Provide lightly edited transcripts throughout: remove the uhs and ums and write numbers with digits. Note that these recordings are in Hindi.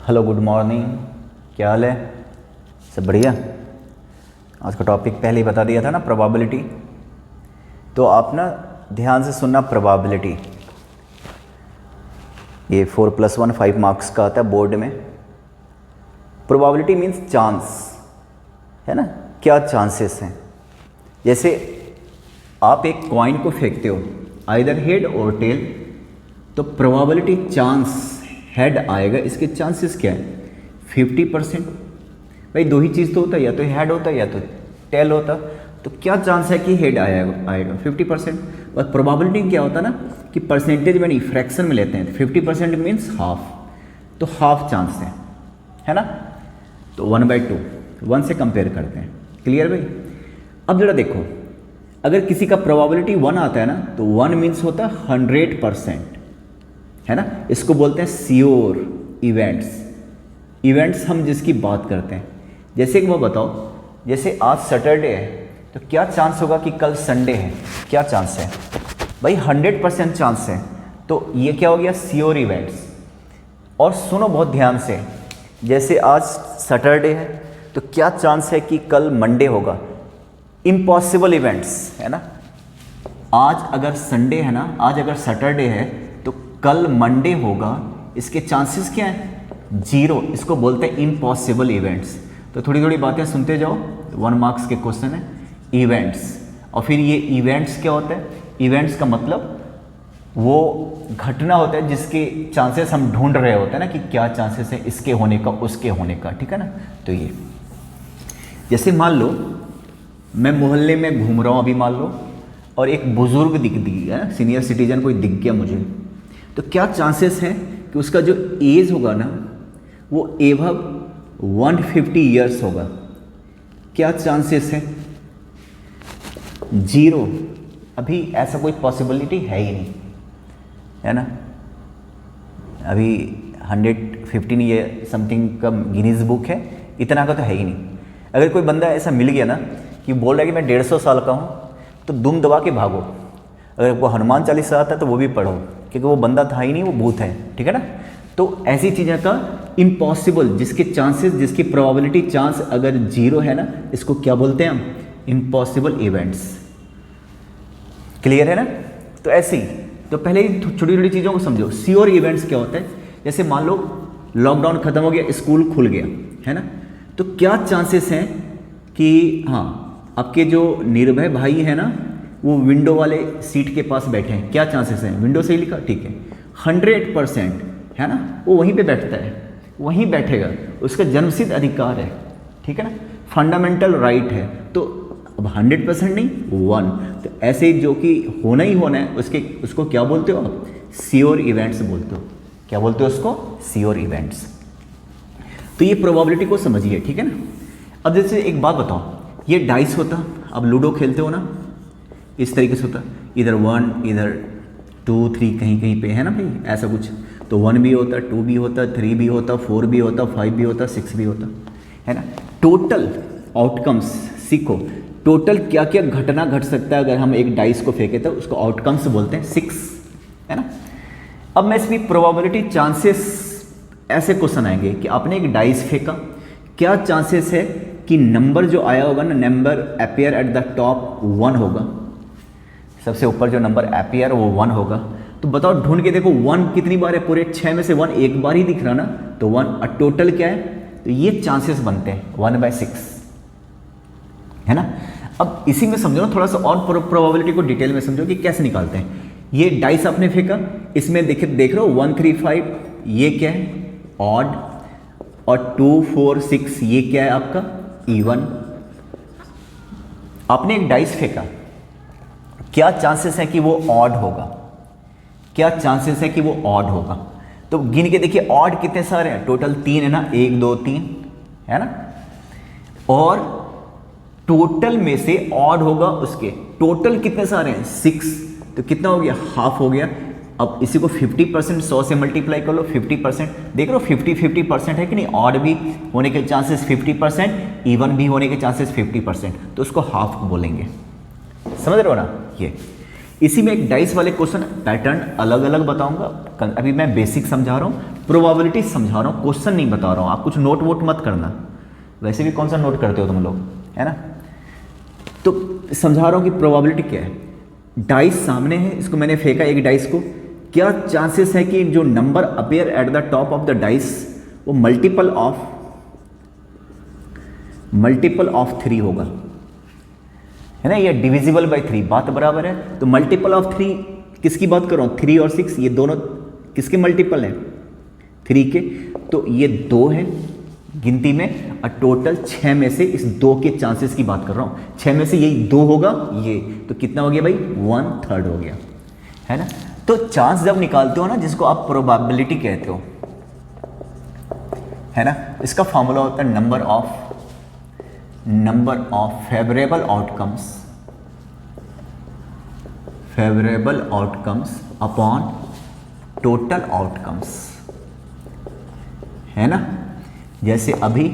Hello, good morning. क्या हाल है? सब बढ़िया। आज का टॉपिक पहले ही बता दिया था ना, प्रोबेबिलिटी। तो आप ना ध्यान से सुनना। प्रोबेबिलिटी ये 4+1 5 मार्क्स का आता है बोर्ड में। प्रोबेबिलिटी मीन्स चांस, है ना। क्या चांसेस हैं? जैसे आप एक कॉइन को फेंकते हो, आइदर हेड और टेल, तो प्रोबेबिलिटी चांस हेड आएगा। इसके चांसेस क्या है? 50%। भाई दो ही चीज़ तो होता है, या तो हेड होता है या तो टेल होता। तो क्या चांस है कि हेड आएगा 50%। और प्रोबेबिलिटी क्या होता है ना कि परसेंटेज में नहीं, फ्रैक्शन में लेते हैं। 50% मीन्स हाफ, तो हाफ चांस है ना। तो 1/2 1 से कंपेयर करते हैं। क्लियर भाई? अब जरा देखो, अगर किसी का प्रोबेबिलिटी 1 आता है ना, तो 1 मीन्स होता है 100%, है ना। इसको बोलते हैं श्योर इवेंट्स हम जिसकी बात करते हैं। जैसे कि वो बताओ, जैसे आज सैटरडे है, तो क्या चांस होगा कि कल संडे है? क्या चांस है भाई? 100% चांस है। तो ये क्या हो गया? Sure events. और सुनो बहुत ध्यान से, जैसे आज सैटरडे है, तो क्या चांस है कि कल मंडे होगा? इम्पॉसिबल इवेंट्स, है ना। आज अगर संडे है ना, आज अगर सैटरडे है, तो कल मंडे होगा। इसके चांसेस क्या हैं? 0। इसको बोलते हैं इम्पॉसिबल इवेंट्स। तो थोड़ी थोड़ी बातें सुनते जाओ। 1 मार्क्स के क्वेश्चन है इवेंट्स। और फिर ये इवेंट्स क्या होता है? इवेंट्स का मतलब वो घटना होता है जिसके चांसेस हम ढूंढ रहे होते हैं ना, कि क्या चांसेस है इसके होने का, उसके होने का, ठीक है ना। तो ये जैसे मान लो मैं मोहल्ले में घूम रहा हूँ अभी, मान लो, और एक बुजुर्ग दिख गया, सीनियर सिटीजन कोई दिख गया मुझे, तो क्या चांसेस है कि उसका जो एज होगा ना, वो एवब 150 ईयर्स होगा? क्या चांसेस है? 0। अभी ऐसा कोई पॉसिबिलिटी है ही नहीं, है ना। अभी 115 ये समथिंग का गिनीज बुक है, इतना का तो है ही नहीं। अगर कोई बंदा ऐसा मिल गया ना कि बोल रहा है कि मैं 150 साल का हूँ, तो दुम दबा के भागो। अगर वो हनुमान चालीसा आता है तो वो भी पढ़ो, क्योंकि वो बंदा था ही नहीं, वो भूत है, ठीक है ना। तो ऐसी चीज़ें का इम्पॉसिबल, जिसके चांसेस, जिसकी प्रोबेबिलिटी चांस अगर 0 है ना, इसको क्या बोलते हैं हम? Impossible events. क्लियर है ना। तो ऐसे ही, तो पहले ही छोटी छोटी चीज़ों को समझो। श्योर इवेंट्स क्या होता है? जैसे मान लो लॉकडाउन खत्म हो गया, स्कूल खुल गया, है ना। तो क्या चांसेस हैं कि हाँ, आपके जो निर्भय भाई है ना, वो विंडो वाले सीट के पास बैठे हैं? क्या चांसेस हैं? विंडो से ही लिखा, ठीक है। 100%, है ना। वो वहीं पे बैठता है, वहीं बैठेगा, उसका जन्मसिद्ध अधिकार है, ठीक है ना, फंडामेंटल राइट है। तो अब 100% नहीं, 1। तो ऐसे ही जो कि होना ही होना है, उसको क्या बोलते हो आप? श्योर इवेंट्स बोलते हो। क्या बोलते हो उसको? Sure events. तो ये प्रोबेबिलिटी को समझिए, ठीक है ना। अब जैसे एक बात बताओ, ये डाइस होता, अब लूडो खेलते हो ना, इस तरीके से होता, इधर 1, इधर 2 3 कहीं कहीं पे, है ना भाई, ऐसा कुछ। तो 1 भी होता, 2 भी होता, 3 भी होता, 4 भी होता, 5 भी होता, 6 भी होता, है ना। टोटल आउटकम्स सीखो। टोटल क्या क्या घटना घट सकता है अगर हम एक डाइस को फेंके, तो उसको आउटकम्स बोलते हैं 6, है ना। अब मैं इसमें प्रोबेबिलिटी चांसेस, ऐसे क्वेश्चन आएंगे कि आपने एक डाइस फेंका, क्या चांसेस है कि नंबर जो आया होगा ना, number appear at the top 1 होगा। सबसे ऊपर जो नंबर अपीयर वो 1 होगा। तो बताओ, ढूंढ के देखो 1 कितनी बार है? पूरे 6 में से 1 एक बार ही दिख रहा ना, तो 1। और टोटल क्या है? तो ये चांसेस बनते हैं 1/6, है ना। अब इसी में समझो ना, थोड़ा सा और प्रोबेबिलिटी को डिटेल में समझो कि कैसे निकालते हैं। ये डाइस आपने फेंका, इसमें देख रहे हो 1 3 5, ये क्या है? ऑड। और 2 4 6, ये क्या है आपका? इवन। आपने एक डाइस फेंका, क्या चांसेस है कि वो ऑड होगा? क्या चांसेस है कि वो ऑड होगा? तो गिन के देखिए, ऑड कितने सारे हैं? टोटल 3 है ना, 1 2 3, है ना। और टोटल में से ऑड होगा उसके, टोटल कितने सारे हैं? 6। तो कितना हो गया? हाफ हो गया। अब इसी को 50%, 100 से मल्टीप्लाई कर लो। 50%, देख लो 50% है कि नहीं। ऑड भी होने के चांसेस 50%, इवन भी होने के चांसेस 50%, तो उसको हाफ बोलेंगे। समझ रहे हो ना। ये इसी में एक डाइस वाले क्वेश्चन पैटर्न अलग अलग बताऊंगा। अभी मैं बेसिक समझा रहा हूँ, प्रोबेबिलिटी समझा रहा हूँ, क्वेश्चन नहीं बता रहा हूँ, आप कुछ नोट वोट मत करना, वैसे भी कौन सा नोट करते हो तुम लोग, है ना। तो समझा रहा हूँ कि प्रोबेबिलिटी क्या है। डाइस सामने है, इसको मैंने फेंका एक डाइस को, क्या चांसेस है कि जो number appear at the top of the dice वो मल्टीपल ऑफ 3 होगा, है ना, ये डिविजिबल बाय 3, बात बराबर है। तो मल्टीपल ऑफ 3 किसकी बात कर रहा हूँ, 3 और 6, ये दोनों किसके मल्टीपल हैं, 3 के। तो ये 2 है गिनती में, और टोटल 6 में से इस 2 के चांसेस की बात कर रहा हूँ। 6 में से यही 2 होगा, ये तो कितना हो गया भाई, 1/3 हो गया, है ना। तो चांस जब निकालते हो ना, जिसको आप प्रोबेबिलिटी कहते हो, है ना, इसका फॉर्मूला होता है number of favourable outcomes upon total outcomes, है ना। जैसे अभी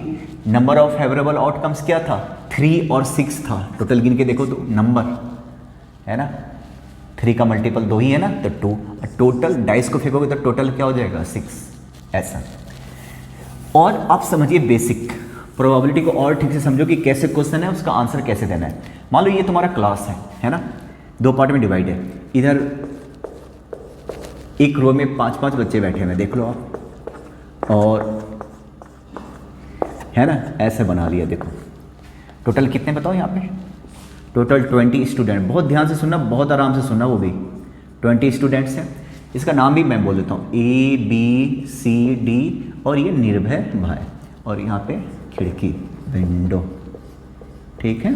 नंबर ऑफ फेवरेबल आउटकम्स क्या था, 3 और 6 था, टोटल गिन के देखो तो नंबर, है ना, 3 का मल्टीपल 2 ही है ना, तो 2, टोटल डाइस को फेंकोगे तो टोटल क्या हो जाएगा, 6, ऐसा। और आप समझिए बेसिक प्रोबेबिलिटी को और ठीक से समझो कि कैसे क्वेश्चन है, उसका आंसर कैसे देना है। मान लो ये तुम्हारा क्लास है ना, 2 पार्ट में डिवाइड है, इधर एक रो में 5-5 बच्चे बैठे हुए, देख लो आप, और है ना, ऐसे बना लिया, देखो टोटल कितने बताओ यहाँ पे, टोटल 20 स्टूडेंट। बहुत ध्यान से सुनना, बहुत आराम से सुनना, वो भी 20 स्टूडेंट्स हैं। इसका नाम भी मैं बोल देता हूँ, ABCD, और ये निर्भय भाई, और यहाँ पे खिड़की विंडो, ठीक है।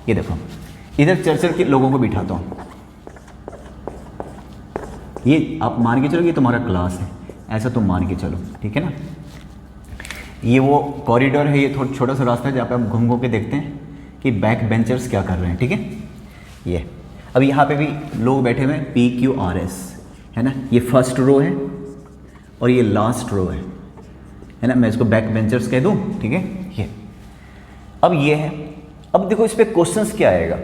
ये देखो इधर चर्चर के लोगों को बिठाता हूँ, ये आप मान के चलो ये तुम्हारा क्लास है, ऐसा तुम मान के चलो, ठीक है ना। ये वो कॉरिडोर है, ये थोड़ा छोटा सा रास्ता है जहाँ पे हम घूम के देखते हैं कि बैक बेंचर्स क्या कर रहे हैं, ठीक है। ये अब यहाँ पे भी लोग बैठे हुए हैं, PQRS, है ना, ये फर्स्ट रो है और ये लास्ट रो है ना, मैं इसको बैक बेंचर्स कह दूँ, ठीक है। ये अब ये है, अब देखो इस पर क्वेश्चंस क्या आएगा।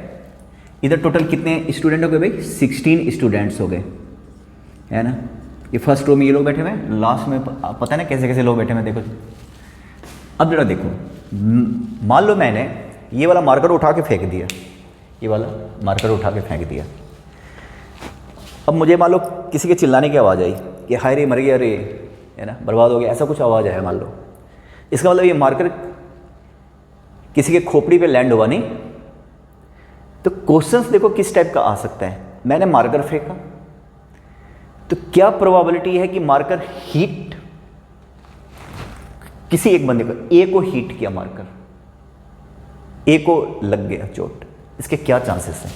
इधर टोटल कितने स्टूडेंट हो गए भाई, 16 स्टूडेंट्स हो गए, है ना। ये फर्स्ट रो में ये लोग बैठे हुए हैं, लास्ट में पता है ना कैसे कैसे लोग बैठे हुए हैं, देखो। अब जरा देखो, मान लो मैंने ये वाला मार्कर उठा के फेंक दिया, ये वाला मार्कर उठा के फेंक दिया। अब मुझे मान लो किसी के चिल्लाने की आवाज़ आई कि हाय रे मर गया रे, है ना, बर्बाद हो गया, ऐसा कुछ आवाज़ आया मान लो। इसका मतलब ये मार्कर किसी के खोपड़ी पे लैंड हुआ नहीं। तो क्वेश्चंस देखो किस टाइप का आ सकता है। मैंने मार्कर फेंका, तो क्या प्रोबेबिलिटी है कि मार्कर हीट, किसी एक बंदे को, ए को हीट किया मार्कर, ए को लग गया चोट, इसके क्या चांसेस हैं।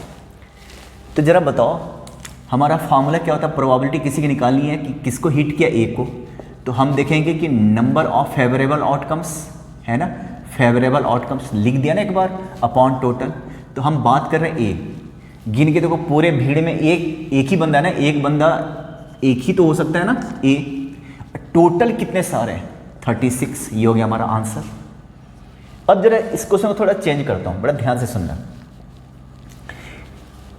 तो जरा बताओ, हमारा फार्मूला क्या होता है, प्रोबेबिलिटी किसी की निकालनी है कि किसको हीट किया, ए को। तो हम देखेंगे कि नंबर ऑफ फेवरेबल आउटकम्स, है ना, फेवरेबल आउटकम्स लिख दिया ना एक बार, अपॉन टोटल। तो हम बात कर रहे हैं ए, गिन के देखो पूरे भीड़ में एक ही बंदा है ना, एक बंदा एक ही तो हो सकता है ना, ए। टोटल कितने सारे हैं, 36, ये हो गया हमारा आंसर। अब जरा इस क्वेश्चन को थोड़ा चेंज करता हूँ, बड़ा ध्यान से सुनना।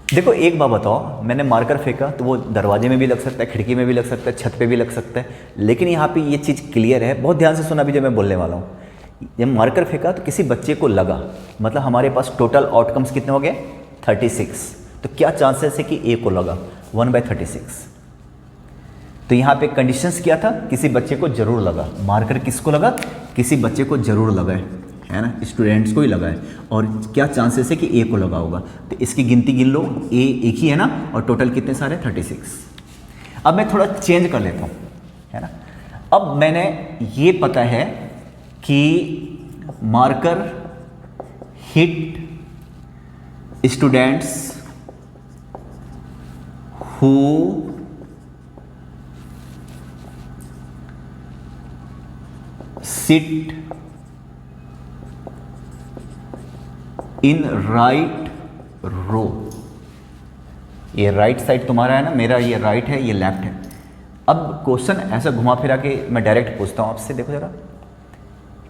देखो एक बात बताओ, मैंने मार्कर फेंका तो वो दरवाजे में भी लग सकता है, खिड़की में भी लग सकता है, छत पे भी लग सकता है, लेकिन यहाँ पे ये चीज़ क्लियर है, बहुत ध्यान से सुना भी जो मैं बोलने वाला हूँ। जब मार्कर फेंका तो किसी बच्चे को लगा, मतलब हमारे पास टोटल आउटकम्स कितने हो गए, 36। तो क्या चांसेस है कि ए को लगा, 1/36। तो यहाँ पे कंडीशंस क्या था, किसी बच्चे को जरूर लगा, मार्कर किसको लगा, किसी बच्चे को जरूर लगा है ना, स्टूडेंट्स को ही लगा है। और क्या चांसेस है कि ए को लगा होगा, तो इसकी गिनती गिन लो, ए एक ही है ना, और टोटल कितने सारे, 36। अब मैं थोड़ा चेंज कर लेता हूँ, है ना। अब मैंने ये पता है कि marker hit students who sit in right row. ये राइट साइड तुम्हारा है ना, मेरा ये राइट है, ये लेफ्ट है। अब क्वेश्चन ऐसा घुमा फिरा के मैं डायरेक्ट पूछता हूँ आपसे, देखो जरा,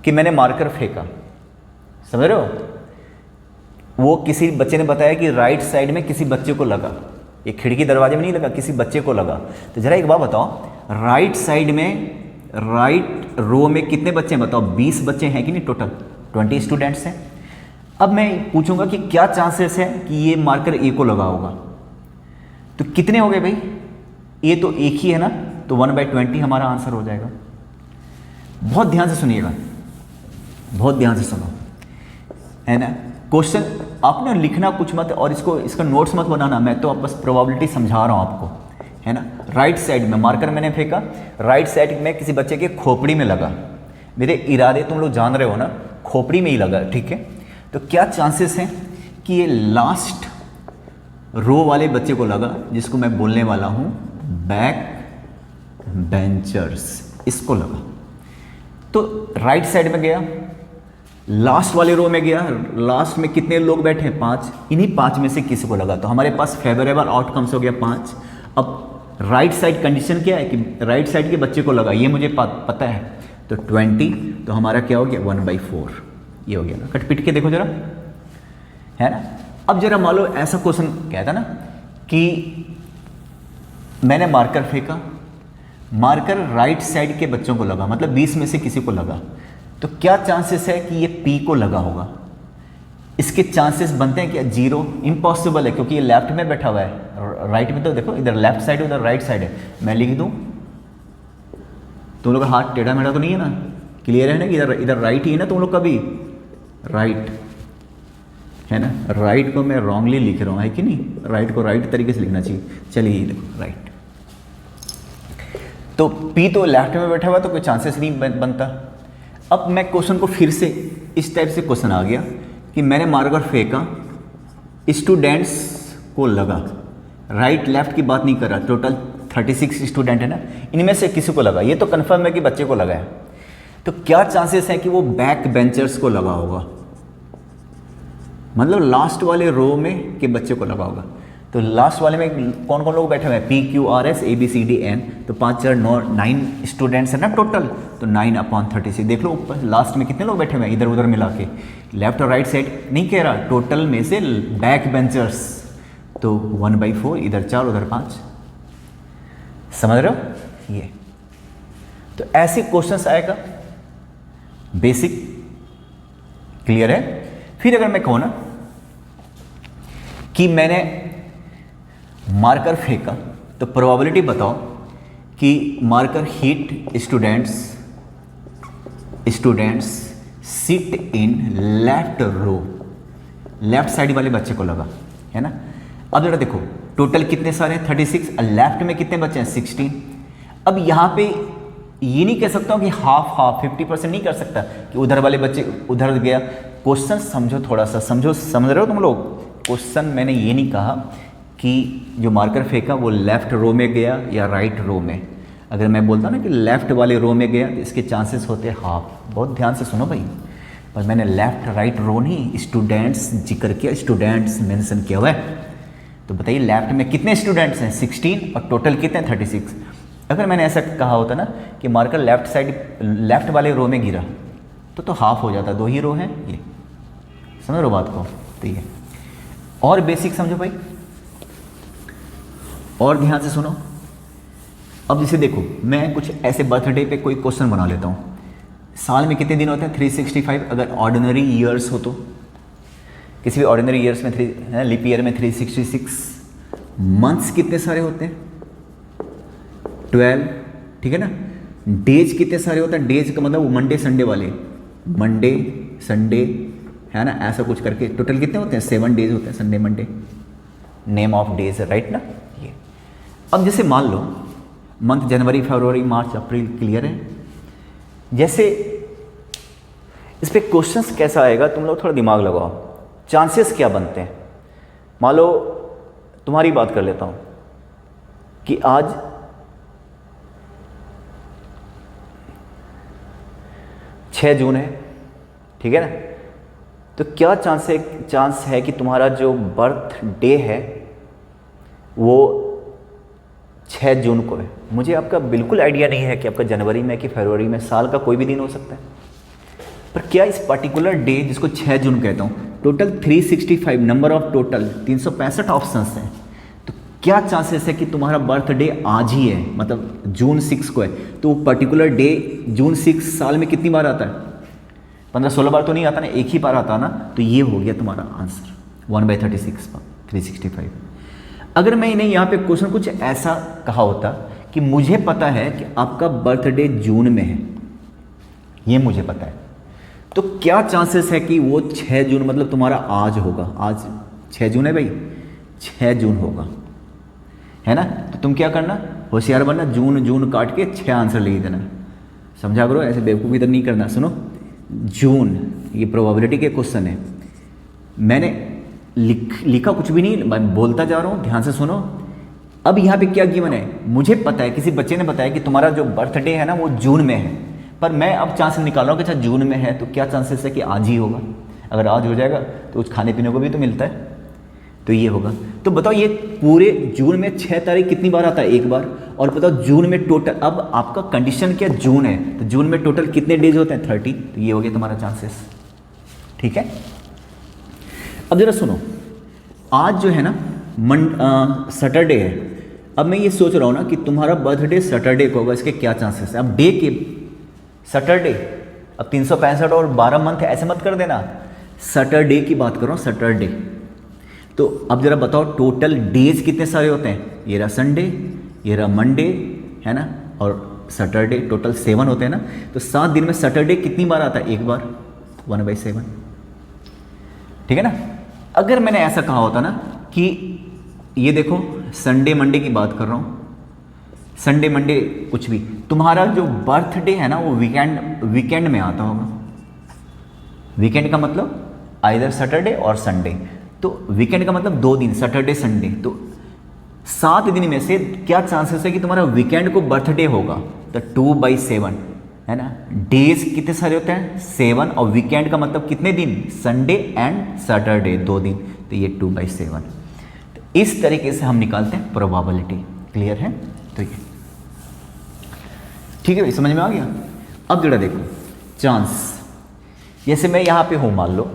कि मैंने मार्कर फेंका, समझ रहे हो, वो किसी बच्चे ने बताया कि राइट साइड में किसी बच्चे को लगा, ये खिड़की दरवाजे में नहीं लगा, किसी बच्चे को लगा। तो जरा एक बात बताओ, राइट साइड में, राइट रो में कितने बच्चे हैं बताओ? 20 बच्चे हैं कि नहीं? टोटल 20 स्टूडेंट्स हैं। अब मैं पूछूंगा कि क्या चांसेस है कि ये मार्कर ए को लगा होगा, तो कितने हो गए भाई? ए तो एक ही है ना, तो 1/20 हमारा आंसर हो जाएगा। बहुत ध्यान से सुनिएगा, बहुत ध्यान से सुनो, है ना। क्वेश्चन आप ना लिखना कुछ मत, और इसका नोट्स मत बनाना, मैं तो बस प्रोबेबिलिटी समझा रहा हूँ आपको, है ना। राइट साइड में मार्कर मैंने फेंका, राइट साइड में किसी बच्चे के खोपड़ी में लगा। मेरे इरादे तुम लोग जान रहे हो ना, खोपड़ी में ही लगा, ठीक है। तो क्या चांसेस हैं कि ये लास्ट रो वाले बच्चे को लगा, जिसको मैं बोलने वाला हूँ बैक बेंचर्स, इसको लगा। तो राइट साइड में गया, लास्ट वाले रो में गया, लास्ट में कितने लोग बैठे हैं? 5, इन्हीं 5 में से किसी को लगा, तो हमारे पास फेवरेबल आउटकम्स हो गया 5। अब राइट साइड कंडीशन क्या है कि राइट साइड के बच्चे को लगा, ये मुझे पता है, तो 20, तो हमारा क्या हो गया? 1/4, ये हो गया ना। कट पिट के देखो जरा, है ना। अब जरा मान लो ऐसा क्वेश्चन कहता ना कि मैंने मार्कर फेंका, मार्कर राइट साइड के बच्चों को लगा, मतलब 20 में से किसी को लगा, तो क्या चांसेस है कि ये पी को लगा होगा? इसके चांसेस बनते हैं क्या? 0, इम्पॉसिबल है, क्योंकि ये लेफ्ट में बैठा हुआ है, राइट में तो देखो, इधर लेफ्ट साइड है, उधर राइट साइड है। मैं लिख दूं, तुम लोग का हाथ टेढ़ा मेढ़ा तो नहीं है ना? क्लियर है ना कि इधर राइट ही है ना तुम लोग का भी? राइट है ना, राइट को मैं रॉन्गली लिख रहा हूँ, है कि नहीं? राइट को राइट तरीके से लिखना चाहिए। चलिए ये देखो, राइट, तो पी तो लेफ्ट में बैठा हुआ, तो कोई चांसेस नहीं बनता। अब मैं क्वेश्चन को फिर से इस टाइप से क्वेश्चन आ गया कि मैंने मार्कर फेंका, स्टूडेंट्स को लगा, राइट लेफ्ट की बात नहीं कर रहा, टोटल 36 स्टूडेंट है ना, इनमें से किसी को लगा, ये तो कंफर्म है कि बच्चे को लगा है, तो क्या चांसेस है कि वो बैक बेंचर्स को लगा होगा? मतलब लास्ट वाले रो में के बच्चे को लगा होगा। तो लास्ट वाले में कौन कौन लोग बैठे हुए हैं? PQRS ABCDN, तो 5 4 9 स्टूडेंट्स है ना टोटल, तो 9/36। देख लो ऊपर लास्ट में कितने लोग बैठे हुए हैं इधर उधर मिला के, लेफ्ट और राइट साइड नहीं कह रहा, टोटल में से बैक बेंचर्स, तो 1/4, इधर 4 उधर 5। समझ रहे हो ये? तो ऐसे क्वेश्चंस आएगा, बेसिक क्लियर है। फिर अगर मैं कहूँ ना कि मैंने मार्कर फेंका, तो प्रोबेबिलिटी बताओ कि marker hit students sit in left row, left side वाले बच्चे को लगा, है ना। अब जरा देखो टोटल कितने सारे हैं? 36, लेफ्ट में कितने बच्चे हैं? 16। अब यहाँ पे ये नहीं कह सकता हूँ कि हाफ 50% नहीं कर सकता कि उधर वाले बच्चे उधर गया। क्वेश्चन समझो, थोड़ा सा समझो, समझ रहे हो तुम लोग? क्वेश्चन मैंने ये नहीं कहा कि जो मार्कर फेंका वो लेफ्ट रो में गया या राइट रो में। अगर मैं बोलता ना कि लेफ्ट वाले रो में गया तो इसके चांसेस होते हैं हाफ। बहुत ध्यान से सुनो भाई, पर मैंने लेफ्ट राइट रो नहीं, स्टूडेंट्स जिक्र किया, स्टूडेंट्स मेंशन किया हुआ है। तो बताइए लेफ्ट में कितने स्टूडेंट्स हैं? 16, और टोटल कितने? 36। अगर मैंने ऐसा कहा होता ना कि मार्कर लेफ्ट साइड लेफ्ट वाले रो में गिरा तो हाफ हो जाता, 2 ही रो हैं ये। समझ लो बात को? तो ये और बेसिक समझो भाई, और ध्यान से सुनो। अब जैसे देखो मैं कुछ ऐसे बर्थडे पे कोई क्वेश्चन बना लेता हूँ। साल में कितने दिन होते हैं? 365। अगर ऑर्डिनरी ईयर्स हो तो किसी भी ऑर्डिनरी ईयर्स में लीप ईयर में 366। मंथ्स कितने सारे होते हैं? 12, ठीक है ना। डेज कितने सारे होते हैं? डेज का मतलब मंडे संडे वाले, मंडे संडे, है ना, ऐसा कुछ करके टोटल कितने होते हैं? 7 डेज होते हैं, Sunday Monday, name of days, right ना ये। अब जैसे मान लो मंथ जनवरी फरवरी मार्च अप्रैल, क्लियर है। जैसे इस पे क्वेश्चंस कैसा आएगा तुम लोग थोड़ा दिमाग लगाओ। चांसेस क्या बनते हैं? मान लो तुम्हारी बात कर लेता हूं कि आज जून है, ठीक है ना। तो क्या चांस है कि तुम्हारा जो बर्थ डे है वो 6 जून को है। मुझे आपका बिल्कुल आइडिया नहीं है कि आपका जनवरी में कि फरवरी में, साल का कोई भी दिन हो सकता है। पर क्या इस पर्टिकुलर डे जिसको 6 जून कहता हूँ, total 365 number of total 365 options हैं, तो क्या चांसेस है कि तुम्हारा बर्थडे आज ही है, मतलब जून 6 को है, तो पर्टिकुलर डे जून 6 साल में कितनी बार आता है? 15-16 बार तो नहीं आता ना, एक ही बार आता ना। तो ये हो गया तुम्हारा आंसर 1/36 365। अगर मैं इन्हें यहाँ पे क्वेश्चन कुछ ऐसा कहा होता कि मुझे पता है कि आपका बर्थडे जून में है, ये मुझे पता है, तो क्या चांसेस है कि वो 6 जून मतलब तुम्हारा आज होगा? आज 6 जून है भाई, 6 जून होगा, है ना। तो तुम क्या करना, होशियार बनना, जून जून काट के 6 आंसर लिख देना। समझा करो, ऐसे बेवकूफ़ी तो नहीं करना। सुनो, जून ये प्रोबेबिलिटी के क्वेश्चन है, मैंने लिखा कुछ भी नहीं, मैं बोलता जा रहा हूँ, ध्यान से सुनो। अब यहाँ पे क्या गिवन है, मुझे पता है, किसी बच्चे ने बताया कि तुम्हारा जो बर्थडे है ना वो जून में है, पर मैं अब चांस निकाल रहा हूँ कि अच्छा जून में है, तो क्या चांसेस है कि आज ही होगा। अगर आज हो जाएगा तो कुछ खाने पीने को भी तो मिलता है, तो ये होगा। तो बताओ ये पूरे जून में 6 तारीख कितनी बार आता है? एक बार। और बताओ जून में टोटल, अब आपका कंडीशन क्या, जून है, तो जून में टोटल कितने डेज होते हैं? 30। तो ये हो गया तुम्हारा चांसेस, ठीक है। अब जरा सुनो, आज जो है ना सैटरडे है। अब मैं ये सोच रहा हूँ ना कि तुम्हारा बर्थडे सैटरडे को होगा, इसके क्या चांसेस है? अब डे के सैटरडे, अब 365 और 12 मंथ है, ऐसे मत कर देना, सैटरडे की बात कर रहा हूँ, सैटरडे। तो अब जरा बताओ टोटल डेज कितने सारे होते हैं? ये रहा संडे, ये रहा मंडे, है ना, और सैटरडे, टोटल 7 होते हैं ना। तो 7 दिन में सैटरडे कितनी बार आता है? एक बार, 1/7, ठीक है ना। अगर मैंने ऐसा कहा होता ना कि ये देखो संडे मंडे की बात कर रहा हूँ, संडे मंडे कुछ भी, तुम्हारा जो बर्थडे है ना वो वीकेंड में आता होगा। वीकेंड का मतलब आइदर सैटरडे और संडे, तो वीकेंड का मतलब 2 दिन, सैटरडे संडे। तो 7 दिन में से क्या चांसेस है कि तुम्हारा वीकेंड को बर्थडे होगा? तो 2/7, है ना। डेज कितने सारे होते हैं? 7, और वीकेंड का मतलब कितने दिन? संडे एंड सैटरडे, 2 दिन, तो ये 2/7। तो इस तरीके से हम निकालते हैं प्रोबेबिलिटी। क्लियर है? तो ये ठीक है भाई, समझ में आ गया। अब जरा देखो चांस, जैसे मैं यहाँ पे हूँ मान लो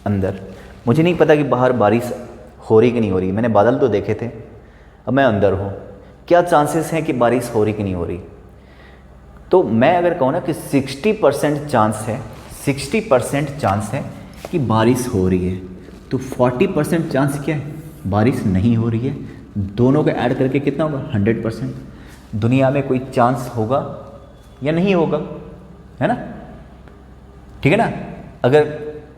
अंदर, मुझे नहीं पता कि बाहर बारिश हो रही कि नहीं हो रही, मैंने बादल तो देखे थे, अब मैं अंदर हूँ, क्या चांसेस हैं कि बारिश हो रही कि नहीं हो रही? तो मैं अगर कहूँ ना कि 60% चांस है, 60% चांस है कि बारिश हो रही है, तो 40% चांस क्या है? बारिश नहीं हो रही है। दोनों को ऐड करके कितना होगा? 100%। दुनिया में कोई चांस होगा या नहीं होगा, है ना, ठीक है ना। अगर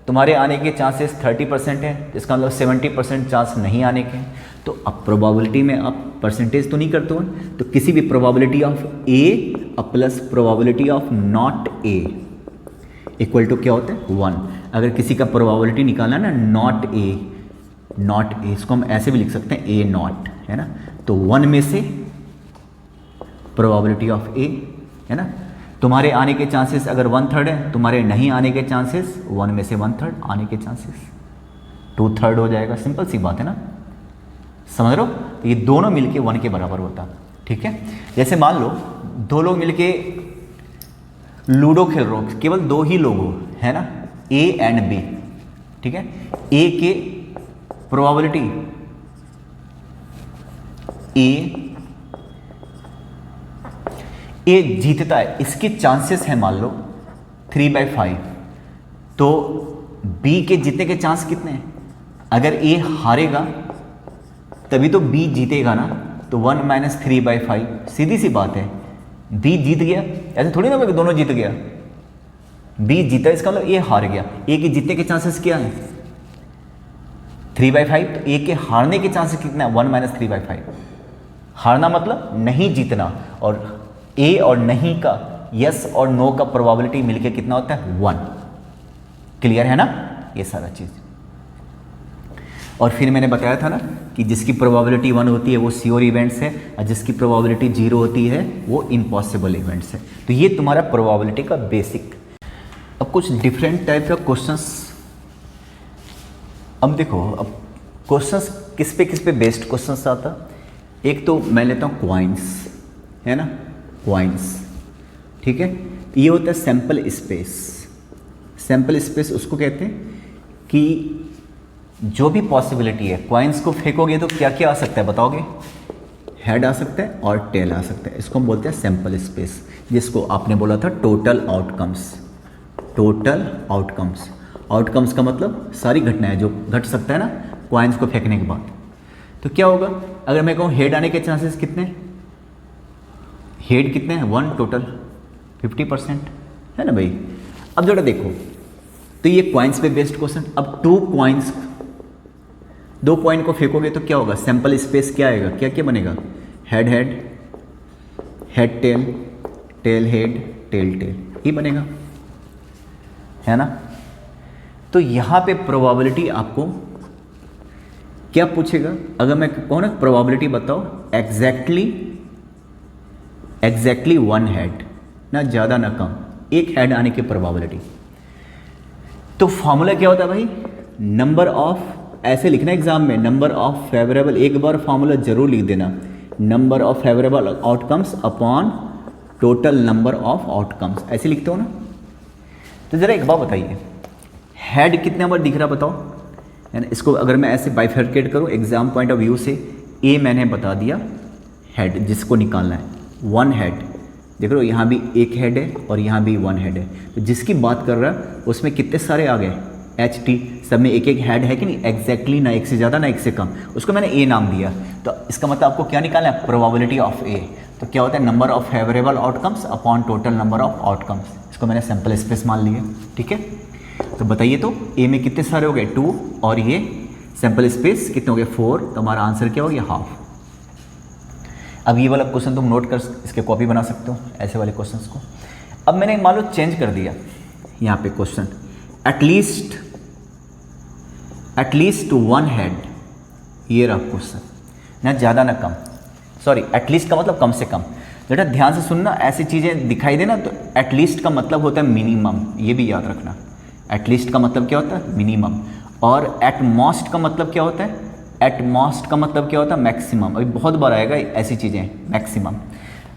तुम्हारे आने के चांसेस 30% है, तो इसका मतलब 70% चांस नहीं आने के। तो अब प्रोबेबिलिटी में आप परसेंटेज तो नहीं करते हो, तो किसी भी probability of A plus probability of not A equal to क्या होता है? 1। अगर किसी का प्रोबेबिलिटी निकालना ना नॉट ए, इसको हम ऐसे भी लिख सकते हैं ए नॉट, है ना। तो 1 में से प्रोबेबिलिटी ऑफ ए, है ना। तुम्हारे आने के चांसेस अगर 1/3 है, तुम्हारे नहीं आने के चांसेस 1 में से 1/3, आने के चांसेस 2/3 हो जाएगा। सिंपल सी बात है ना, समझ रहे हो। तो ये दोनों मिलके 1 के बराबर होता, ठीक है। जैसे मान लो 2 लोग मिलके लूडो खेल रहे हो, केवल 2 ही लोग हो, है ना, ए एंड बी, ठीक है। ए के प्रोबेबिलिटी ए जीतता है, इसके चांसेस है मान लो 3/5, तो बी के जीतने के चांस कितने हैं? अगर ए हारेगा तभी तो बी जीतेगा ना, तो 1 - 3/5, सीधी सी बात है। बी जीत गया, ऐसे थोड़ी ना कि दोनों जीत गया, बी जीता इसका मतलब ए हार गया। ए के जीतने के चांसेस क्या है? 3/5, तो ए के हारने के चांसेस कितना है? 1 - 3/5। हारना मतलब नहीं जीतना, और ए और नहीं का, यस और नो का प्रोबेबिलिटी मिलके कितना होता है? 1। क्लियर है ना ये सारा चीज। और फिर मैंने बताया था ना कि जिसकी प्रोबेबिलिटी 1 होती है वो श्योर इवेंट्स है, और जिसकी प्रोबेबिलिटी 0 होती है वो इम्पॉसिबल इवेंट्स है। तो ये तुम्हारा प्रोबेबिलिटी का बेसिक। अब कुछ डिफरेंट टाइप का क्वेश्चंस, अब देखो, अब क्वेश्चंस किस पे बेस्ड क्वेश्चंस आता। एक तो मैं लेता हूँ क्वाइंस, है ना, क्वाइंस, ठीक है। ये होता है सैंपल स्पेस। सैंपल स्पेस उसको कहते हैं कि जो भी पॉसिबिलिटी है, क्वाइंस को फेंकोगे तो क्या क्या आ सकता है बताओगे? हेड आ सकता है और टेल आ सकता है। इसको हम बोलते हैं सैंपल स्पेस, जिसको आपने बोला था total outcomes. Total outcomes, outcomes का मतलब सारी घटनाएं जो घट सकता है ना कॉइन्स को फेंकने के बाद। तो क्या होगा अगर मैं कहूँ हेड आने के चांसेस कितने, हेड कितने हैं 1 टोटल 50% है ना भाई। अब जरा देखो तो ये कॉइन्स पे बेस्ड क्वेश्चन। अब 2 कॉइन्स, 2 कॉइन को फेंकोगे तो क्या होगा, सैंपल स्पेस क्या आएगा, क्या क्या बनेगा, head head, head tail, tail head, tail tail, ये बनेगा है ना। तो यहाँ पे प्रोबेबिलिटी आपको क्या पूछेगा, अगर मैं कहूँ ना प्रोबेबिलिटी बताओ, एग्जैक्टली 1 हेड, ना ज़्यादा ना कम, एक हेड आने की प्रोबेबिलिटी। तो फॉर्मूला क्या होता है भाई, नंबर ऑफ, ऐसे लिखना एग्जाम में, नंबर ऑफ फेवरेबल, एक बार फॉर्मूला जरूर लिख देना, number of favourable outcomes upon total number of outcomes, ऐसे लिखते हो ना। तो ज़रा एक बात बताइए, हेड कितने बार दिख रहा बताओ, है ना। इसको अगर मैं ऐसे बाइफर्केट करूँ एग्जाम पॉइंट ऑफ व्यू से, ए मैंने बता दिया हेड जिसको निकालना है, 1 हेड, देख रहे हो यहाँ भी एक हेड है और यहाँ भी 1 हेड है। तो जिसकी बात कर रहा है उसमें कितने सारे आ गए, एच टी, सब में एक एक हेड है कि नहीं, एग्जैक्टली, ना एक से ज़्यादा ना एक से कम, उसको मैंने ए नाम दिया। तो इसका मतलब आपको क्या निकालना है, प्रोबेबिलिटी ऑफ ए। तो क्या होता है, number of favourable outcomes upon total number of outcomes, इसको मैंने सैंपल स्पेस मान लिया, ठीक है। तो बताइए तो ए में कितने सारे हो गए 2, और ये सैंपल स्पेस कितने हो गए 4, तो हमारा आंसर क्या हो गया हाफ। अब ये वाला क्वेश्चन तुम नोट कर, इसके कॉपी बना सकते हो ऐसे वाले क्वेश्चंस को। अब मैंने मान लो चेंज कर दिया यहाँ पे क्वेश्चन, एटलीस्ट 1 हेड, ये रहा क्वेश्चन, ना ज़्यादा ना कम, सॉरी एटलीस्ट का मतलब कम से कम। बेटा ध्यान से सुनना, ऐसी चीज़ें दिखाई देना तो एटलीस्ट का मतलब होता है मिनिमम, ये भी याद रखना। एटलीस्ट का मतलब क्या होता है, मिनिमम, और एट मोस्ट का मतलब क्या होता है, एट मोस्ट का मतलब क्या होता है, मैक्सिमम। अभी बहुत बार आएगा ऐसी चीज़ें, मैक्सिमम।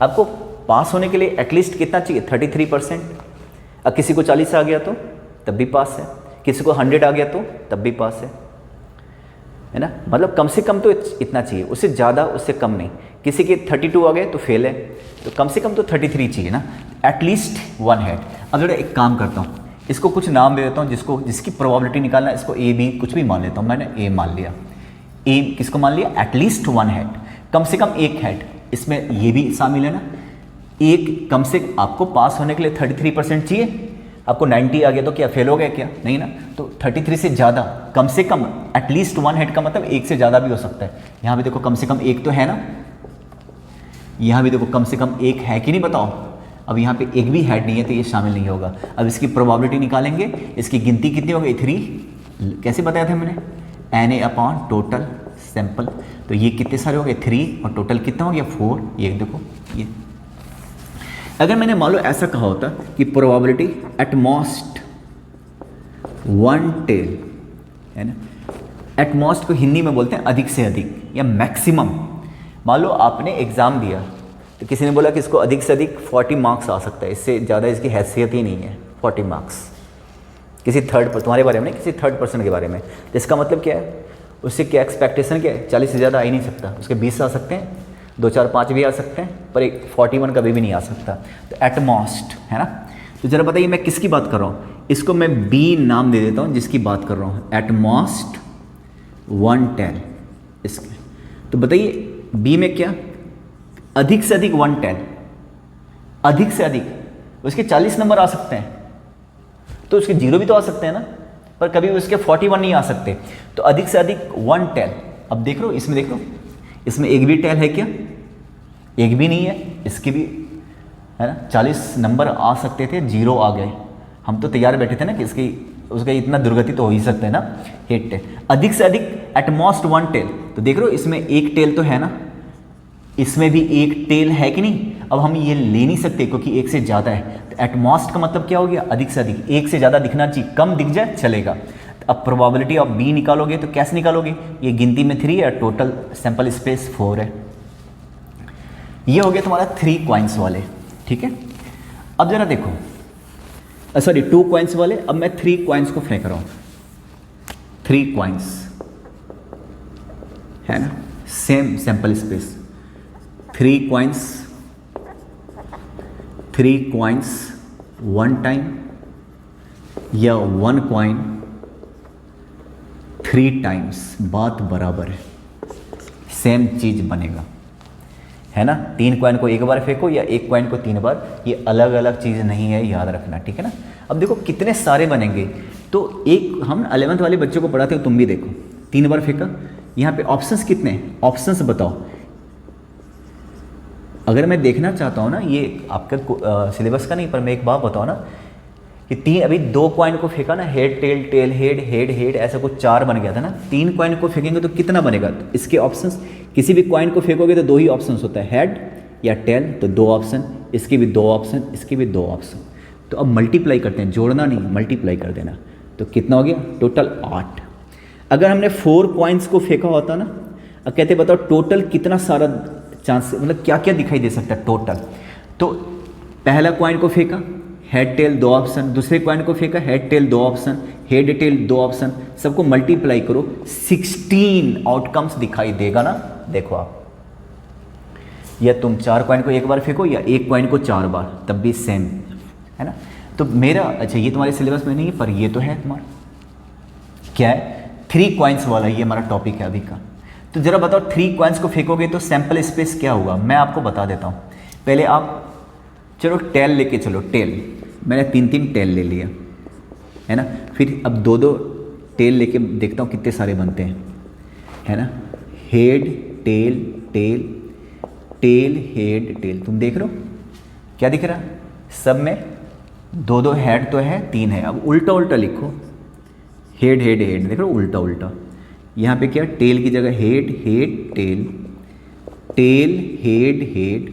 आपको पास होने के लिए एटलीस्ट कितना चाहिए, 33%। अब किसी को 40 आ गया तो तब भी पास है, किसी को 100 आ गया तो तब भी पास है ना। मतलब कम से कम तो इतना चाहिए, उससे ज़्यादा उससे कम नहीं। किसी के 32 आ गए तो फेल है, तो कम से कम तो 33 चाहिए ना, एटलीस्ट 1 हेड। अब जरा एक काम करता हूँ, इसको कुछ नाम दे देता हूँ, जिसकी प्रोबेबिलिटी निकालना है, इसको ए बी कुछ भी मान लेता हूँ, मैंने ए मान लिया। ए किसको मान लिया, एटलीस्ट 1 हेड, कम से कम एक हेड, इसमें ये भी शामिल है ना। एक कम से, आपको पास होने के लिए 33% चाहिए, आपको 90 आ गया तो क्या फेल हो गया क्या, नहीं ना। तो 33 से ज़्यादा, कम से कम, एटलीस्ट 1 हेड का मतलब एक से ज़्यादा भी हो सकता है। यहाँ भी देखो कम से कम एक तो है ना, यहाँ भी देखो कम से कम एक है कि नहीं बताओ। अब यहाँ पे एक भी हेड नहीं है तो ये शामिल नहीं होगा। अब इसकी प्रोबेबिलिटी निकालेंगे, इसकी गिनती कितनी हो गई 3, कैसे बताया था मैंने, n A upon total sample. तो ये कितने सारे हो गए 3, और टोटल कितना हो गया 4। ये देखो, ये अगर मैंने मान लो ऐसा कहा होता कि प्रोबेबिलिटी एट मोस्ट 1 टेल, है ना। एट मोस्ट को हिंदी में बोलते हैं अधिक से अधिक या मैक्सिमम। मान लो आपने एग्ज़ाम दिया तो किसी ने बोला कि इसको अधिक से अधिक 40 मार्क्स आ सकता है, इससे ज़्यादा इसकी हैसियत ही नहीं है 40 मार्क्स, किसी थर्ड पर, तुम्हारे बारे में नहीं, किसी थर्ड पर्सन के बारे में। तो इसका मतलब क्या है, उससे क्या एक्सपेक्टेशन क्या है, 40 से ज़्यादा आ ही नहीं सकता, उसके 20 आ सकते हैं, 2 4 5 भी आ सकते हैं, पर एक 41 कभी भी नहीं आ सकता। तो एट मोस्ट, है ना। तो ज़रा बताइए मैं किसकी बात कर रहा हूँ, इसको मैं बी नाम दे देता हूँ जिसकी बात कर रहा हूँ, एट मोस्ट 1 टेल इसके। तो बताइए बी में क्या, अधिक से अधिक 1 टेल, अधिक से अधिक, उसके 40 नंबर आ सकते हैं, तो उसके 0 भी तो आ सकते हैं ना, पर कभी उसके 41 नहीं आ सकते। तो अधिक से अधिक 1 टेल। अब देख लो इसमें, देख लो इसमें एक भी टेल है क्या, एक भी नहीं है, इसकी भी है ना। 40 नंबर आ सकते थे, 0 आ गए, हम तो तैयार बैठे थे ना कि इसकी उसका इतना दुर्गति तो हो ही सकता है ना, 8 टेल। अधिक से अधिक एट मोस्ट 1 टेल, तो देख लो इसमें एक टेल तो है ना, इसमें भी एक टेल है कि नहीं। अब हम ये ले नहीं सकते क्योंकि एक से ज़्यादा है। तो एट मोस्ट का मतलब क्या हो गया, अधिक से अधिक, एक से ज़्यादा दिखना चाहिए, कम दिख जाए चलेगा। तो अब प्रोबेबिलिटी ऑफ बी निकालोगे तो कैसे निकालोगे, ये गिनती में 3 है, टोटल सैंपल स्पेस 4 है। ये हो गया तुम्हारा 3 कॉइन्स वाले, ठीक है। अब जरा देखो, सॉरी 2 कॉइन्स वाले, अब मैं 3 कॉइन्स को फेंक रहा हूँ, 3 कॉइन्स है ना, same sample space. 3 coins 1 time या 1 कॉइन 3 टाइम्स, बात बराबर है, सेम चीज बनेगा, है ना। 3 कॉइन को एक बार फेंको या 1 कॉइन को 3 बार, ये अलग अलग चीज़ नहीं है, याद रखना, ठीक है ना। अब देखो कितने सारे बनेंगे, तो एक हम 11th वाले बच्चों को पढ़ाते हो, तुम भी देखो 3 बार फेंका, यहाँ पे ऑप्शंस कितने हैं, ऑप्शंस बताओ। अगर मैं देखना चाहता हूँ ना, ये आपका सिलेबस का नहीं, पर मैं एक बात बताओ ना कि अभी 2 कॉइन को फेंका ना, head tail tail head head head, ऐसा कुछ 4 बन गया था ना। 3 कॉइन को फेंकेंगे तो कितना बनेगा, तो इसके ऑप्शंस, किसी भी कॉइन को फेंकोगे तो 2 ही ऑप्शंस होता है, हेड या टेल, तो 2 ऑप्शन, इसके भी 2 ऑप्शन, इसके भी 2 ऑप्शन। तो अब मल्टीप्लाई करते हैं, जोड़ना नहीं, मल्टीप्लाई कर देना, तो कितना हो गया, टोटल 8। अगर हमने 4 कॉइन्स को फेंका होता ना, अब कहते बताओ टोटल कितना सारा चांस, मतलब क्या क्या दिखाई दे सकता है टोटल। तो पहला कॉइन को फेंका, हेड टेल 2 ऑप्शन, दूसरे कॉइन को फेंका, head tail 2 option, head tail 2 option, सबको मल्टीप्लाई करो, 16 आउटकम्स दिखाई देगा ना। देखो आप, या तुम 4 कॉइन को एक बार फेंको या 1 कॉइन को 4 बार, तब भी सेम है ना। तो मेरा, अच्छा ये तुम्हारे सिलेबस में नहीं है, पर ये तो है तुम्हारा, क्या है, 3 कॉइन्स वाला, ये हमारा टॉपिक है अभी का। तो जरा बताओ 3 कॉइन्स को फेंकोगे तो सैंपल स्पेस क्या होगा, मैं आपको बता देता हूँ। पहले आप चलो टेल लेके चलो, टेल मैंने 3 टेल ले लिया, है ना। फिर अब 2 टेल लेके देखता हूँ कितने सारे बनते हैं, है ना। Head tail tail tail head tail, तुम देख रहे हो क्या दिख रहा है, सब में 2 हेड तो है, 3 है। अब उल्टा उल्टा लिखो, हेड हेड हेड, देख रहे हो उल्टा उल्टा, यहाँ पे क्या, टेल की जगह head head tail, tail head head,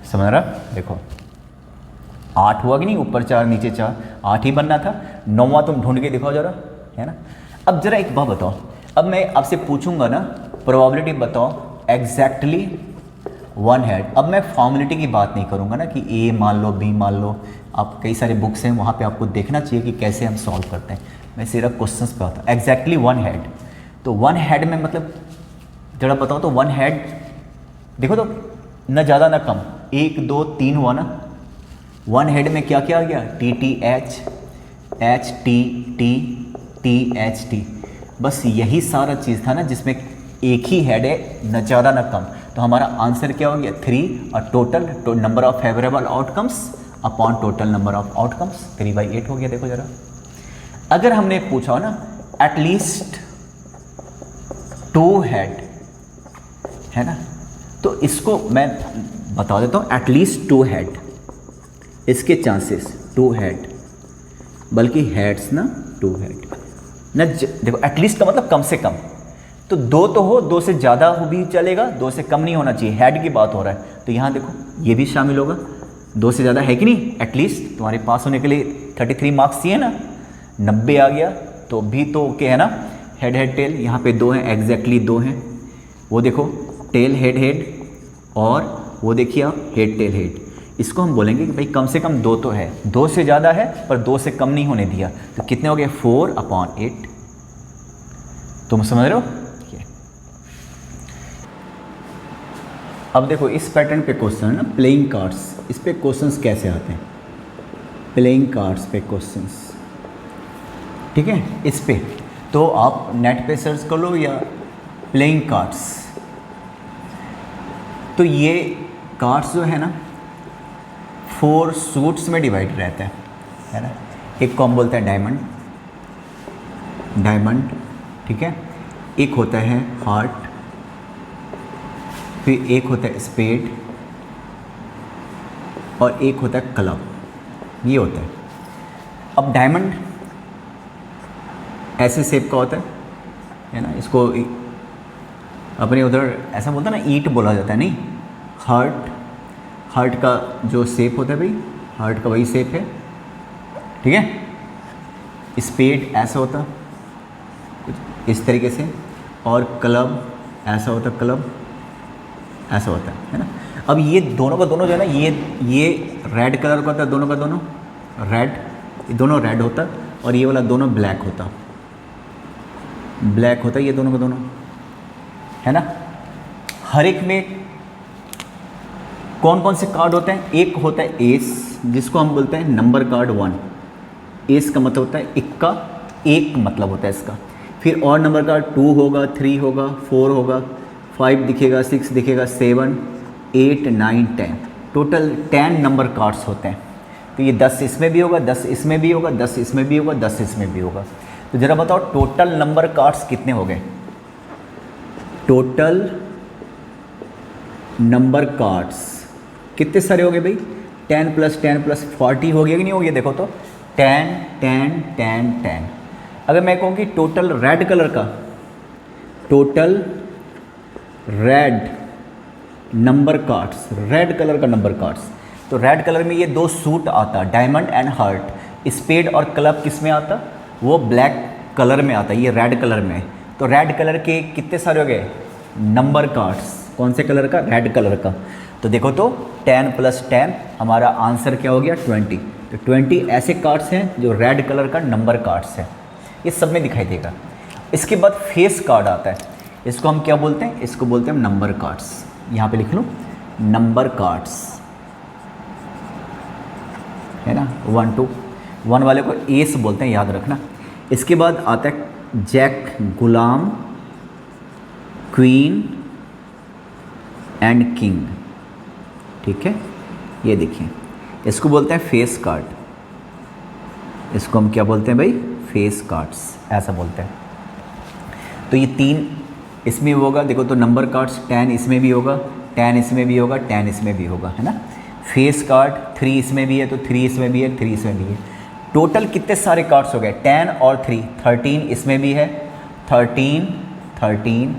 समझ रहा। देखो 8 हुआ कि नहीं, ऊपर 4 नीचे 4, 8 ही बनना था, 9वां तुम ढूंढ के दिखाओ जरा, है ना। अब जरा एक बात बताओ, अब मैं आपसे पूछूंगा ना, प्रोबेबिलिटी बताओ एग्जैक्टली 1 हेड। अब मैं फॉर्मेलिटी की बात नहीं करूंगा ना कि ए मान लो, बी मान लो, आप कई सारे बुक्स हैं वहाँ पे आपको देखना चाहिए कि कैसे हम सॉल्व करते हैं। मैं सिर्फ क्वेश्चंस पे आता हूँ, एग्जैक्टली 1 हेड। तो 1 हेड में मतलब जरा बताओ तो 1 हेड, देखो तो न ज़्यादा न कम, 1 2 3 हुआ ना। 1 हेड में क्या क्या आ गया, T T H H T T T H T, बस यही सारा चीज़ था ना जिसमें एक ही हेड है, न ज़्यादा न कम। तो हमारा आंसर क्या हो गया, 3, और total number of favourable outcomes upon total number of outcomes 3/8 हो गया। देखो जरा, अगर हमने पूछा हो ना एटलीस्ट 2 हेड, है ना, तो इसको मैं बता देता हूँ, एटलीस्ट 2 हेड, इसके चांसेस 2 हेड, बल्कि हेड्स ना 2 हेड ना। देखो एटलीस्ट का मतलब कम से कम, तो 2 तो हो, 2 से ज़्यादा हो भी चलेगा, 2 से कम नहीं होना चाहिए, हेड की बात हो रहा है। तो यहाँ देखो ये भी शामिल होगा, 2 से ज़्यादा है कि नहीं, एटलीस्ट तुम्हारे पास होने के लिए 33 मार्क्स चाहिए ना, 90 आ गया तो भी तो ओके है ना। हेड हेड टेल, यहाँ पे 2 हैं, एग्जैक्टली 2 हैं। वो देखो टेल हेड हेड, और वो देखिए हेड टेल हेड, इसको हम बोलेंगे कि भाई कम से कम 2 तो है, 2 से ज़्यादा है पर 2 से कम नहीं होने दिया। तो कितने हो गए, 4/8। तुम समझ रहे हो। अब देखो इस पैटर्न पे क्वेश्चन है ना, प्लेइंग कार्ड्स, इस पे क्वेश्चंस कैसे आते हैं, प्लेइंग कार्ड्स पे क्वेश्चंस, ठीक है। इस पे तो आप नेट पे सर्च कर लो या प्लेइंग कार्ड्स। तो ये कार्ड्स जो है ना 4 सूट्स में डिवाइड रहता है ना। एक को हम बोलते हैं डायमंड, डायमंड, ठीक है। एक होता है हार्ट, फिर एक होता है स्पेड, और एक होता है क्लब, ये होता है। अब डायमंड ऐसे शेप का होता है ना, इसको अपने उधर ऐसा बोलता है ना, ईंट बोला जाता है, नहीं हार्ट, हार्ट का जो शेप होता है भाई, हार्ट का वही शेप है, ठीक है। स्पेड ऐसा होता कुछ इस तरीके से, और क्लब ऐसा होता, क्लब ऐसा होता है ना। अब ये दोनों का दोनों जो है ना, ये रेड कलर का होता है, दोनों का दोनों रेड, दोनों रेड होता, और ये वाला दोनों ब्लैक होता, ब्लैक होता है ये दोनों का दोनों, है ना। हर एक में कौन कौन से कार्ड होते हैं? एक होता है एस, जिसको हम बोलते हैं नंबर कार्ड 1। एस का मतलब होता है इक्का, एक मतलब होता है इसका। फिर और नंबर कार्ड 2 होगा, 3 होगा, 4 होगा, 5 दिखेगा, 6 दिखेगा, 7, 8, 9, 10। टोटल 10 नंबर कार्ड्स होते हैं। तो ये 10 इसमें भी होगा, 10 इसमें भी होगा, 10 इसमें भी होगा, 10 इसमें भी होगा। तो ज़रा बताओ टोटल नंबर कार्ड्स कितने हो गए? टोटल नंबर कार्ड्स कितने सारे हो गए भाई? 10 + 10 + 40 हो गया कि नहीं हो गया? देखो तो 10 10 10 10। अगर मैं कहूँ कि टोटल रेड कलर का, total red number cards, red colour का नंबर कार्ड्स, तो रेड कलर में ये 2 सूट आता, डायमंड एंड हार्ट। स्पेड और क्लब किस में आता? वो ब्लैक कलर में आता, ये रेड कलर में। तो रेड कलर के कितने सारे हो गए नंबर कार्ड्स? कौन से कलर का? रेड कलर का। तो देखो तो 10 + 10 हमारा आंसर क्या हो गया? 20। तो 20 ऐसे कार्ड्स हैं जो रेड कलर का नंबर कार्ड्स हैं, ये सब में दिखाई देगा। इसके बाद फेस कार्ड आता है, इसको हम क्या बोलते हैं? इसको बोलते हैं नंबर कार्ड्स। यहाँ पे लिख लो नंबर कार्ड्स, है ना। 1 2 1 वाले को एस बोलते हैं, याद रखना। इसके बाद आता है जैक, गुलाम, क्वीन एंड किंग, ठीक है। ये देखिए इसको बोलते हैं फेस कार्ड। इसको हम क्या बोलते हैं भाई? फेस कार्ड्स, ऐसा बोलते हैं। तो ये 3 इसमें होगा, देखो तो नंबर कार्ड्स 10 इसमें भी होगा, 10 इसमें भी होगा, 10 इसमें भी होगा, है ना। फेस कार्ड 3 इसमें भी है, तो 3 इसमें भी है, 3 इसमें भी है। टोटल कितने सारे कार्ड्स हो गए? 10 और 3 13 इसमें भी है, 13 13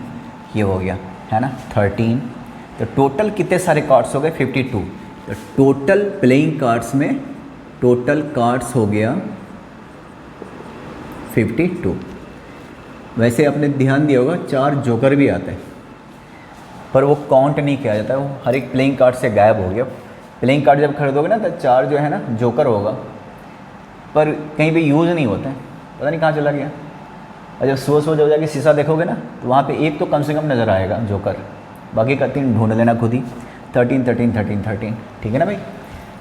ये हो गया, है ना 13। तो टोटल कितने सारे कार्ड्स हो गए? 52। तो टोटल प्लेइंग कार्ड्स में टोटल कार्ड्स हो गया 52। वैसे आपने ध्यान दिया होगा 4 जोकर भी आते हैं, पर वो काउंट नहीं किया जाता, वो हर एक प्लेइंग कार्ड से गायब हो गया। प्लेइंग कार्ड जब खरीदोगे ना तो 4 जो है ना जोकर होगा, पर कहीं पे यूज़ नहीं होता है, पता नहीं कहाँ चला गया। और जब सुबह जब जाके शीशा देखोगे ना तो वहाँ पे एक तो कम से कम नज़र आएगा जोकर, बाकी का 3 ढूंढ लेना खुद ही। 13 13 13 13, ठीक है ना भाई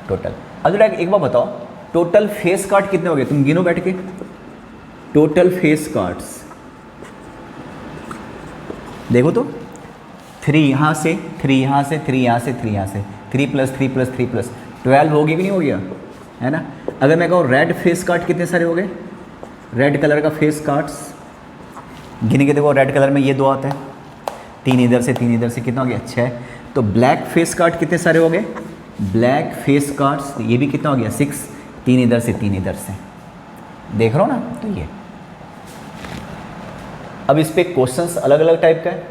टोटल। अब जरा एक बार बताओ टोटल फेस कार्ड कितने हो गए? तुम गिनो बैठ के टोटल फेस कार्ड्स, देखो तो 3 यहाँ से, 3 यहाँ से, 3 यहाँ से, 3 यहाँ से, 3 + 3 + 3 + 12 हो गया कि नहीं हो गया, है ना। अगर मैं कहूँ रेड फेस कार्ड कितने सारे हो गए? रेड कलर का फेस कार्ड्स गिन के देखो, रेड कलर में ये 2 आता है, 3 इधर से 3 इधर से, कितना हो गया? 6। तो ब्लैक फेस कार्ड कितने सारे हो गए? ब्लैक फेस कार्ड्स ये भी कितना हो गया? 6, 3 इधर से 3 इधर से, देख रहे हो ना। तो ये अब इस पे क्वेश्चंस अलग अलग टाइप का है,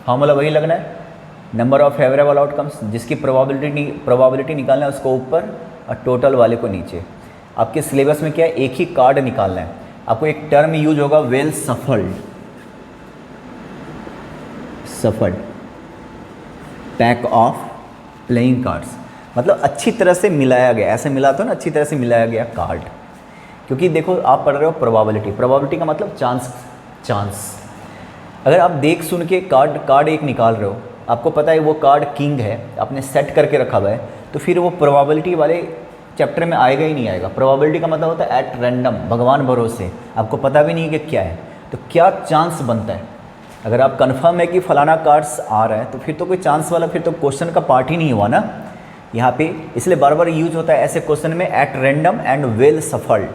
फॉर्मूला वही लगना है, नंबर ऑफ फेवरेबल आउटकम्स, जिसकी प्रोबेबिलिटी निकालना है उसको ऊपर और टोटल वाले को नीचे। आपके सिलेबस में क्या है? एक ही कार्ड निकालना है। आपको एक टर्म यूज होगा well shuffled, shuffled pack of playing cards, मतलब अच्छी तरह से मिलाया गया, ऐसे मिलाते हो ना, अच्छी तरह से मिलाया गया कार्ड। क्योंकि देखो आप पढ़ रहे हो प्रोबेबिलिटी का मतलब चांस। अगर आप देख सुन के कार्ड एक निकाल रहे हो, आपको पता है वो कार्ड किंग है, आपने सेट करके रखा हुआ है, तो फिर वो प्रोबेबिलिटी वाले चैप्टर में आएगा ही नहीं आएगा। प्रोबेबिलिटी का मतलब होता है एट रैंडम, भगवान भरोसे, आपको पता भी नहीं कि क्या है, तो क्या चांस बनता है। अगर आप कंफर्म है कि फलाना कार्ड्स आ रहा है तो फिर तो कोई चांस वाला, फिर तो क्वेश्चन का पार्ट ही नहीं हुआ ना यहाँ पे। इसलिए बार बार यूज होता है ऐसे क्वेश्चन में at random and well shuffled,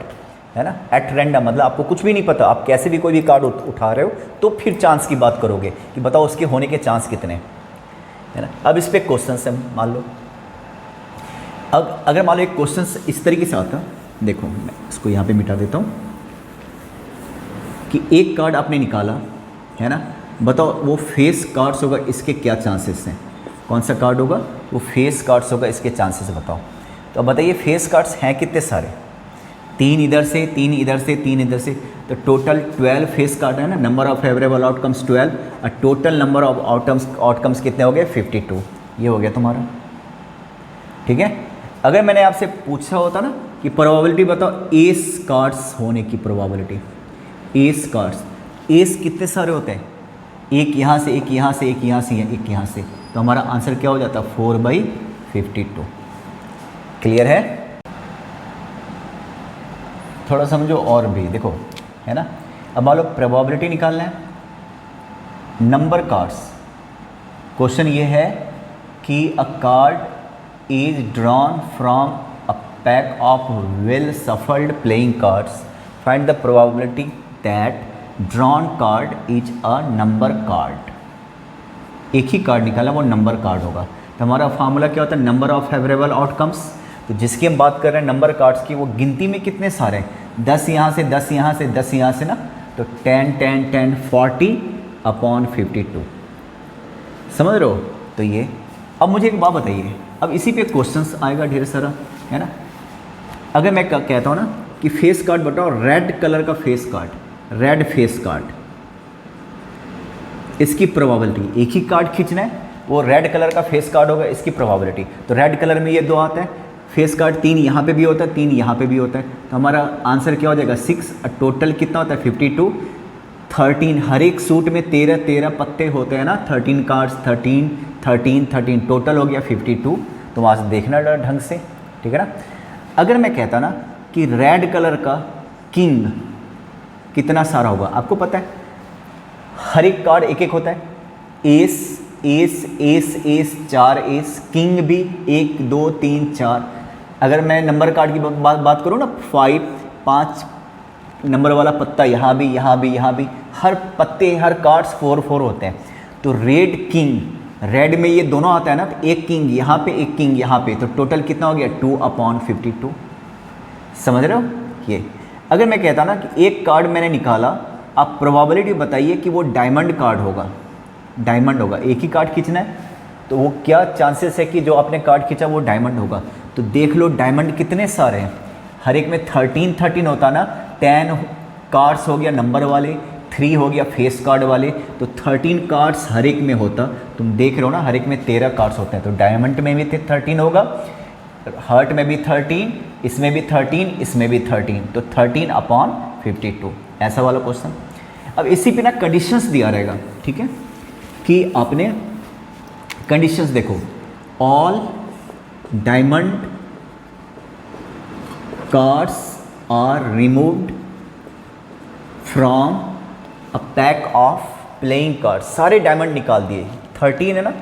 है ना। एट रैंडम मतलब आपको कुछ भी नहीं पता, आप कैसे भी कोई भी कार्ड उठा रहे हो तो फिर चांस की बात करोगे कि बताओ उसके होने के चांस कितने, है ना। अब इस पर क्वेश्चन है, मान लो अब अगर मान लो एक क्वेश्चन इस तरीके से आता, देखो मैं इसको यहाँ पे मिटा देता हूँ कि एक कार्ड आपने निकाला, है ना, बताओ वो फेस कार्ड्स होगा, इसके क्या चांसेस हैं। कौन सा कार्ड होगा? वो फेस कार्ड्स होगा, इसके चांसेस बताओ। तो अब बताइए फेस कार्ड्स हैं कितने सारे? 3 इधर से, 3 इधर से, 3 इधर से, तो टोटल 12 फेस कार्ड है ना। नंबर ऑफ फेवरेबल आउटकम्स 12 और टोटल नंबर ऑफ आउटकम्स कितने हो गए? 52। ये हो गया तुम्हारा, ठीक है। अगर मैंने आपसे पूछा होता ना कि प्रोबेबिलिटी बताओ एस कार्ड्स होने की प्रोबेबिलिटी, एस कार्ड्स, एस कितने सारे होते हैं, एक यहाँ से, एक यहाँ से, एक यहाँ से, एक यहाँ से, तो हमारा आंसर क्या हो जाता है 4/52। क्लियर है? थोड़ा समझो और भी, देखो है ना। अब मान लो प्रोबेबिलिटी निकालना है, नंबर कार्ड्स। क्वेश्चन ये है कि अ card is drawn from a pack of well shuffled playing cards, find the probability that drawn card is a number card. एक ही कार्ड निकाला, वो नंबर कार्ड होगा। तो हमारा फार्मूला क्या होता है, नंबर ऑफ फेवरेबल आउटकम्स। तो जिसकी हम बात कर रहे हैं नंबर कार्ड्स की, वो गिनती में कितने सारे हैं, 10 यहाँ से, 10 यहाँ से, 10 यहाँ से ना, तो 10 10 10 40/52। समझ रहे हो? तो ये, अब मुझे एक बात बताइए, अब इसी पे क्वेश्चंस आएगा ढेर सारा, है ना। अगर मैं कहता हूँ ना कि फेस कार्ड बताओ, रेड कलर का face card, red face card, इसकी प्रोबेबिलिटी, एक ही कार्ड खींचना है, वो रेड कलर का फेस कार्ड होगा, इसकी प्रोबेबिलिटी। तो रेड कलर में ये 2 आता है, फेस कार्ड 3 यहाँ पे भी होता है, 3 यहाँ पे भी होता है, तो हमारा आंसर क्या हो जाएगा 6। टोटल कितना होता है 52। 13, हर एक सूट में 13 पत्ते होते हैं ना, 13 कार्ड्स, 13 13 13, टोटल हो गया 52। तो वहाँ से देखना ढंग से, ठीक है ना। अगर मैं कहता ना कि रेड कलर का किंग कितना सारा होगा, आपको पता है हर एक कार्ड एक एक होता है, S S S S 4 S, king भी 1 2 3 4। अगर मैं नंबर कार्ड की बात करूँ ना, 5 नंबर वाला पत्ता यहाँ भी, यहाँ भी, यहाँ भी, हर पत्ते, हर कार्ड्स 4 4 होते हैं। तो रेड किंग, रेड में ये दोनों आता है ना, तो एक किंग यहाँ पे, एक किंग यहाँ पे, तो टोटल कितना हो गया 2/52। समझ रहे हो? ये अगर मैं कहता ना कि एक कार्ड मैंने निकाला, आप प्रोबेबिलिटी बताइए कि वो डायमंड कार्ड होगा, डायमंड होगा, एक ही कार्ड खींचना है, तो वो क्या चांसेस है कि जो आपने कार्ड खींचा वो डायमंड होगा। तो देख लो डायमंड कितने सारे हैं, हर एक में 13 13 होता ना, 10 कार्ड्स हो गया नंबर वाले, 3 हो गया फेस कार्ड वाले, तो 13 कार्ड्स हर एक में होता। तुम देख रहे हो ना, हर एक में 13 कार्ड्स होते हैं, तो डायमंड में भी 13 होगा, हार्ट में भी 13, इसमें भी 13, इसमें भी 13, तो 13/52, ऐसा वाला क्वेश्चन। अब इसी पे ना कंडीशंस दिया रहेगा, ठीक है, कि आपने कंडीशंस देखो, all diamond cards are removed from a pack of playing card, सारे डायमंड निकाल दिए, 13 है ना।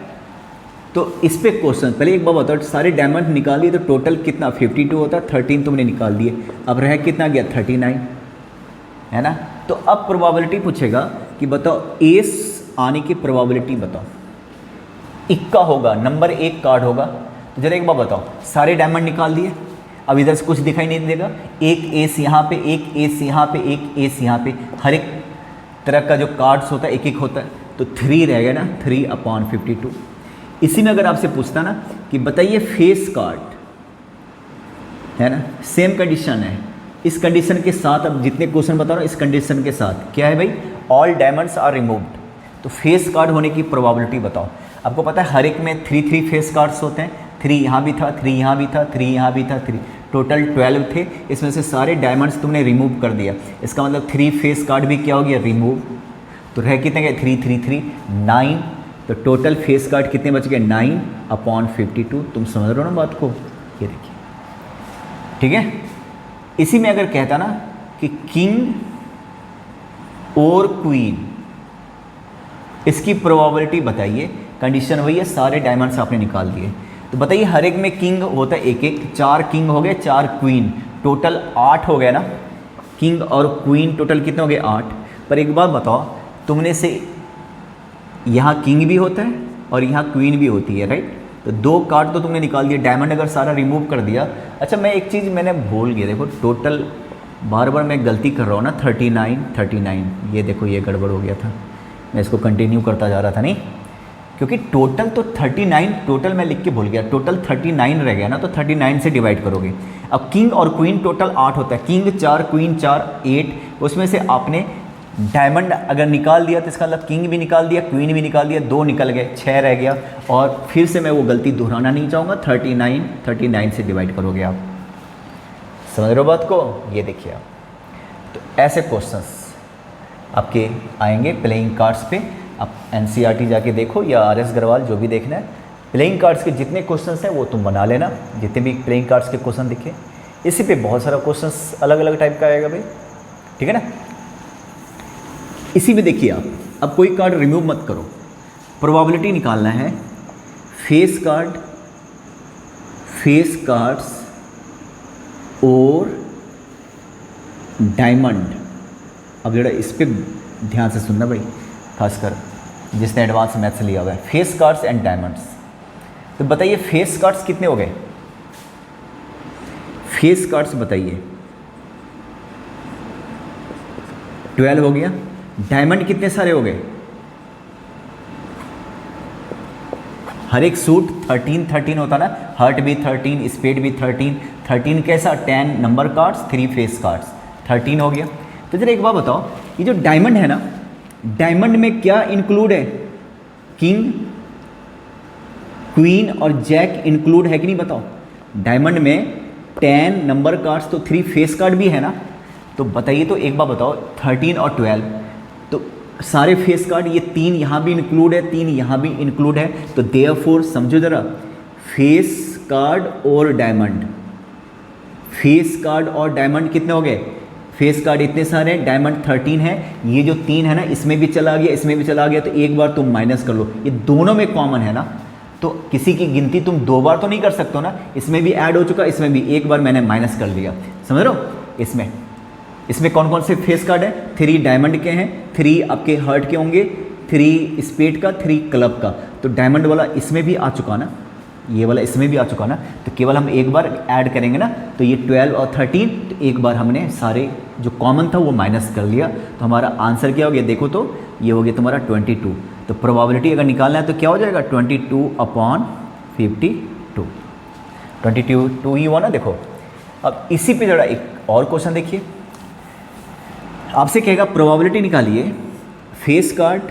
तो इस पे क्वेश्चन, पहले एक बार बताओ, सारे डायमंड निकाल दिए तो टोटल कितना 52 होता है, 13 तुमने निकाल दिए, अब रह कितना गया 39, है ना। तो अब प्रोबेबिलिटी पूछेगा कि बताओ एस आने की प्रोबेबिलिटी बताओ, इक्का होगा, नंबर 1 कार्ड होगा। तो जरा एक बार बताओ, सारे डायमंड निकाल दिए, अब इधर से कुछ दिखाई नहीं देगा, एक एस यहाँ पे, एक एस यहाँ पे, एक एस यहाँ पे, हर एक तरह का जो कार्ड्स होता है एक एक होता है, तो 3 रह गया ना, 3/52। इसी में अगर आपसे पूछता ना कि बताइए फेस कार्ड, है ना, सेम कंडीशन है, इस कंडीशन के साथ, अब जितने क्वेश्चन बता रहा हूँ इस कंडीशन के साथ क्या है भाई, ऑल डायमंड्स आर रिमूव्ड, तो फेस कार्ड होने की प्रोबेबिलिटी बताओ। आपको पता है हर एक में 3 3 फेस कार्ड्स होते हैं, 3 यहाँ भी था, 3 यहाँ भी था, 3 यहाँ भी था, 3, टोटल 12 थे, इसमें से सारे डायमंड्स तुमने रिमूव कर दिया, इसका मतलब 3 फेस कार्ड भी क्या हो गया रिमूव, तो रह कितने गए 3 3 3 9, तो टोटल फेस कार्ड कितने बच गए 9/52। तुम समझ रहे हो ना बात को, ये देखिए, ठीक है। इसी में अगर कहता ना कि किंग और क्वीन, इसकी प्रोबेबिलिटी बताइए, कंडीशन वही है, सारे डायमंड्स आपने निकाल दिए, तो बताइए हर एक में किंग होता है एक एक, 4 किंग हो गए, 4 क्वीन, टोटल 8 हो गया ना, किंग और क्वीन टोटल कितने हो गए 8। पर एक बात बताओ, तुमने से यहाँ किंग भी होता है और यहाँ क्वीन भी होती है, राइट, तो 2 कार्ड तो तुमने निकाल दिया, डायमंड अगर सारा रिमूव कर दिया। अच्छा मैं एक चीज़ मैंने भूल गया, देखो टोटल बार बार मैं गलती कर रहा हूँ ना, 39 39, ये देखो ये गड़बड़ हो गया था, मैं इसको कंटिन्यू करता जा रहा था, नहीं, क्योंकि टोटल तो 39, टोटल मैं लिख के भूल गया, टोटल 39 रह गया ना, तो 39 से डिवाइड करोगे। अब किंग और क्वीन टोटल 8 होता है, किंग 4 क्वीन 4 8, उसमें से आपने डायमंड अगर निकाल दिया तो इसका मतलब किंग भी निकाल दिया, क्वीन भी निकाल दिया, 2 निकल गए, 6 रह गया। और फिर से मैं वो गलती दोहराना नहीं चाहूँगा, 39 से डिवाइड करोगे आप, समझ रहे हो बात को, ये देखिए आप। तो ऐसे क्वेश्चंस आपके आएंगे प्लेइंग कार्ड्स पे। आप एनसीईआरटी जाके देखो या आरएस अग्रवाल, जो भी देखना है, प्लेइंग कार्ड्स के जितने क्वेश्चंस हैं वो तुम बना लेना, जितने भी प्लेइंग कार्ड्स के क्वेश्चन दिखे। इसी पे बहुत सारा क्वेश्चंस अलग अलग टाइप का आएगा भाई, ठीक है ना। इसी में देखिए आप, अब कोई कार्ड रिमूव मत करो, प्रोबेबिलिटी निकालना है। फेस कार्ड, फेस कार्ड्स और डायमंड। अब जरा इस पे ध्यान से सुनना भाई, खासकर जिसने एडवांस मैथ्स लिया हुआ है। फेस कार्ड्स एंड डायमंड्स, तो बताइए फेस कार्ड्स कितने हो गए? फेस कार्ड्स बताइए 12 हो गया। डायमंड कितने सारे हो गए? हर एक सूट 13 होता ना, हर्ट भी 13, स्पेड भी 13 कैसा? 10 नंबर कार्ड्स, 3 फेस कार्ड्स, 13 हो गया। तो जरा एक बात बताओ, ये जो डायमंड है ना, डायमंड में क्या इंक्लूड है? किंग, क्वीन और जैक इंक्लूड है कि नहीं बताओ? डायमंड में 10 नंबर कार्ड्स तो 3 फेस कार्ड भी है ना। तो बताइए, तो एक बार बताओ, 13 और 12 तो सारे फेस कार्ड, ये 3 यहाँ भी इंक्लूड है, 3 यहाँ भी इंक्लूड है। तो देयरफॉर समझो जरा, फेस कार्ड और डायमंड, फेस कार्ड और डायमंड कितने हो गए? फेस कार्ड इतने सारे हैं, डायमंड 13 है। ये जो 3 है ना, इसमें भी चला गया, इसमें भी चला गया, तो एक बार तुम माइनस कर लो। ये दोनों में कॉमन है ना, तो किसी की गिनती तुम 2 बार तो नहीं कर सकते हो ना। इसमें भी ऐड हो चुका, इसमें भी एक बार मैंने माइनस कर दिया, समझ रहे हो। इसमें कौन कौन से फेस कार्ड है? 3 डायमंड के हैं, 3 आपके हर्ट के होंगे, 3 स्पेड का, 3 क्लब का। तो डायमंड वाला इसमें भी आ चुका ना, ये वाला इसमें भी आ चुका ना। तो केवल हम एक बार ऐड करेंगे ना, तो ये 12 और 13, तो एक बार हमने सारे जो कॉमन था वो माइनस कर लिया। तो हमारा आंसर क्या हो गया? देखो तो ये हो गया तुम्हारा 22। तो प्रोबेबिलिटी अगर निकालना है तो क्या हो जाएगा? 22/52, 22 ही हुआ ना। देखो अब इसी पे जरा एक और क्वेश्चन देखिए, आपसे कहेगा प्रोबेबिलिटी निकालिए फेस कार्ड,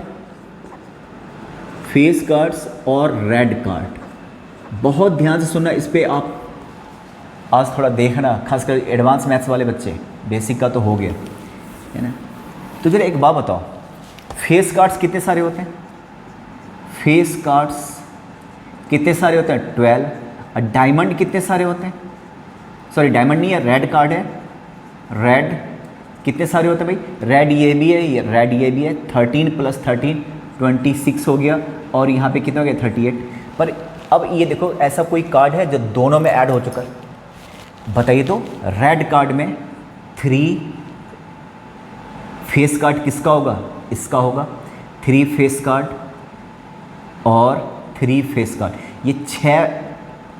फेस कार्ड्स और रेड कार्ड। बहुत ध्यान से सुनना, इस पे आप आज थोड़ा देखना, खासकर एडवांस मैथ्स वाले बच्चे, बेसिक का तो हो गया है ना। तो जरा एक बात बताओ, फेस कार्ड्स कितने सारे होते हैं? फेस कार्ड्स कितने सारे होते हैं? 12। और डायमंड कितने सारे होते हैं? सॉरी डायमंड नहीं है, रेड कार्ड है। रेड कितने सारे होते हैं भाई? रेड ये भी है, ये रेड ये भी है। 13 + 13 26 हो गया, और यहाँ पे कितना हो गया? 38। पर अब ये देखो, ऐसा कोई कार्ड है जो दोनों में ऐड हो चुका है? बताइए तो। रेड कार्ड में 3 फेस कार्ड किसका होगा? इसका होगा। 3 फेस कार्ड और 3 फेस कार्ड, ये 6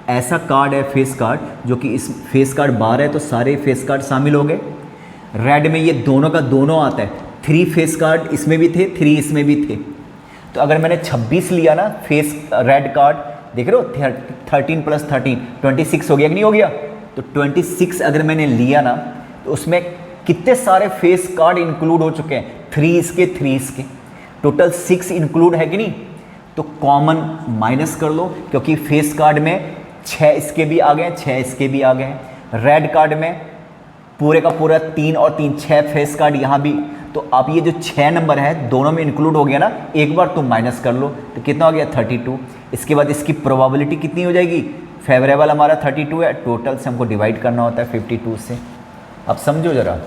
ऐसा कार्ड है फेस कार्ड, जो कि इस फेस कार्ड 12 है, तो सारे फेस कार्ड शामिल हो गए। रेड में ये दोनों का दोनों आता है, 3 फेस कार्ड इसमें भी थे, 3 इसमें भी थे। तो अगर मैंने 26 लिया ना फेस रेड कार्ड, देख रहे हो, 13 + 13 26 हो गया कि नहीं हो गया? तो 26 अगर मैंने लिया ना, तो उसमें कितने सारे फेस कार्ड इंक्लूड हो चुके हैं? 3 इसके, 3 इसके, टोटल 6 इंक्लूड है कि नहीं? तो कॉमन माइनस कर लो, क्योंकि फेस कार्ड में 6 इसके भी आ गए, 6 इसके भी आ गए। रेड कार्ड में पूरे का पूरा 3 और 3 6 फेस कार्ड यहाँ भी। तो अब ये जो 6 नंबर है दोनों में इंक्लूड हो गया ना, एक बार तुम माइनस कर लो, तो कितना हो गया? 32। इसके बाद इसकी प्रोबेबिलिटी कितनी हो जाएगी? फेवरेबल हमारा 32 है, टोटल से हमको डिवाइड करना होता है 52 से। अब समझो जरा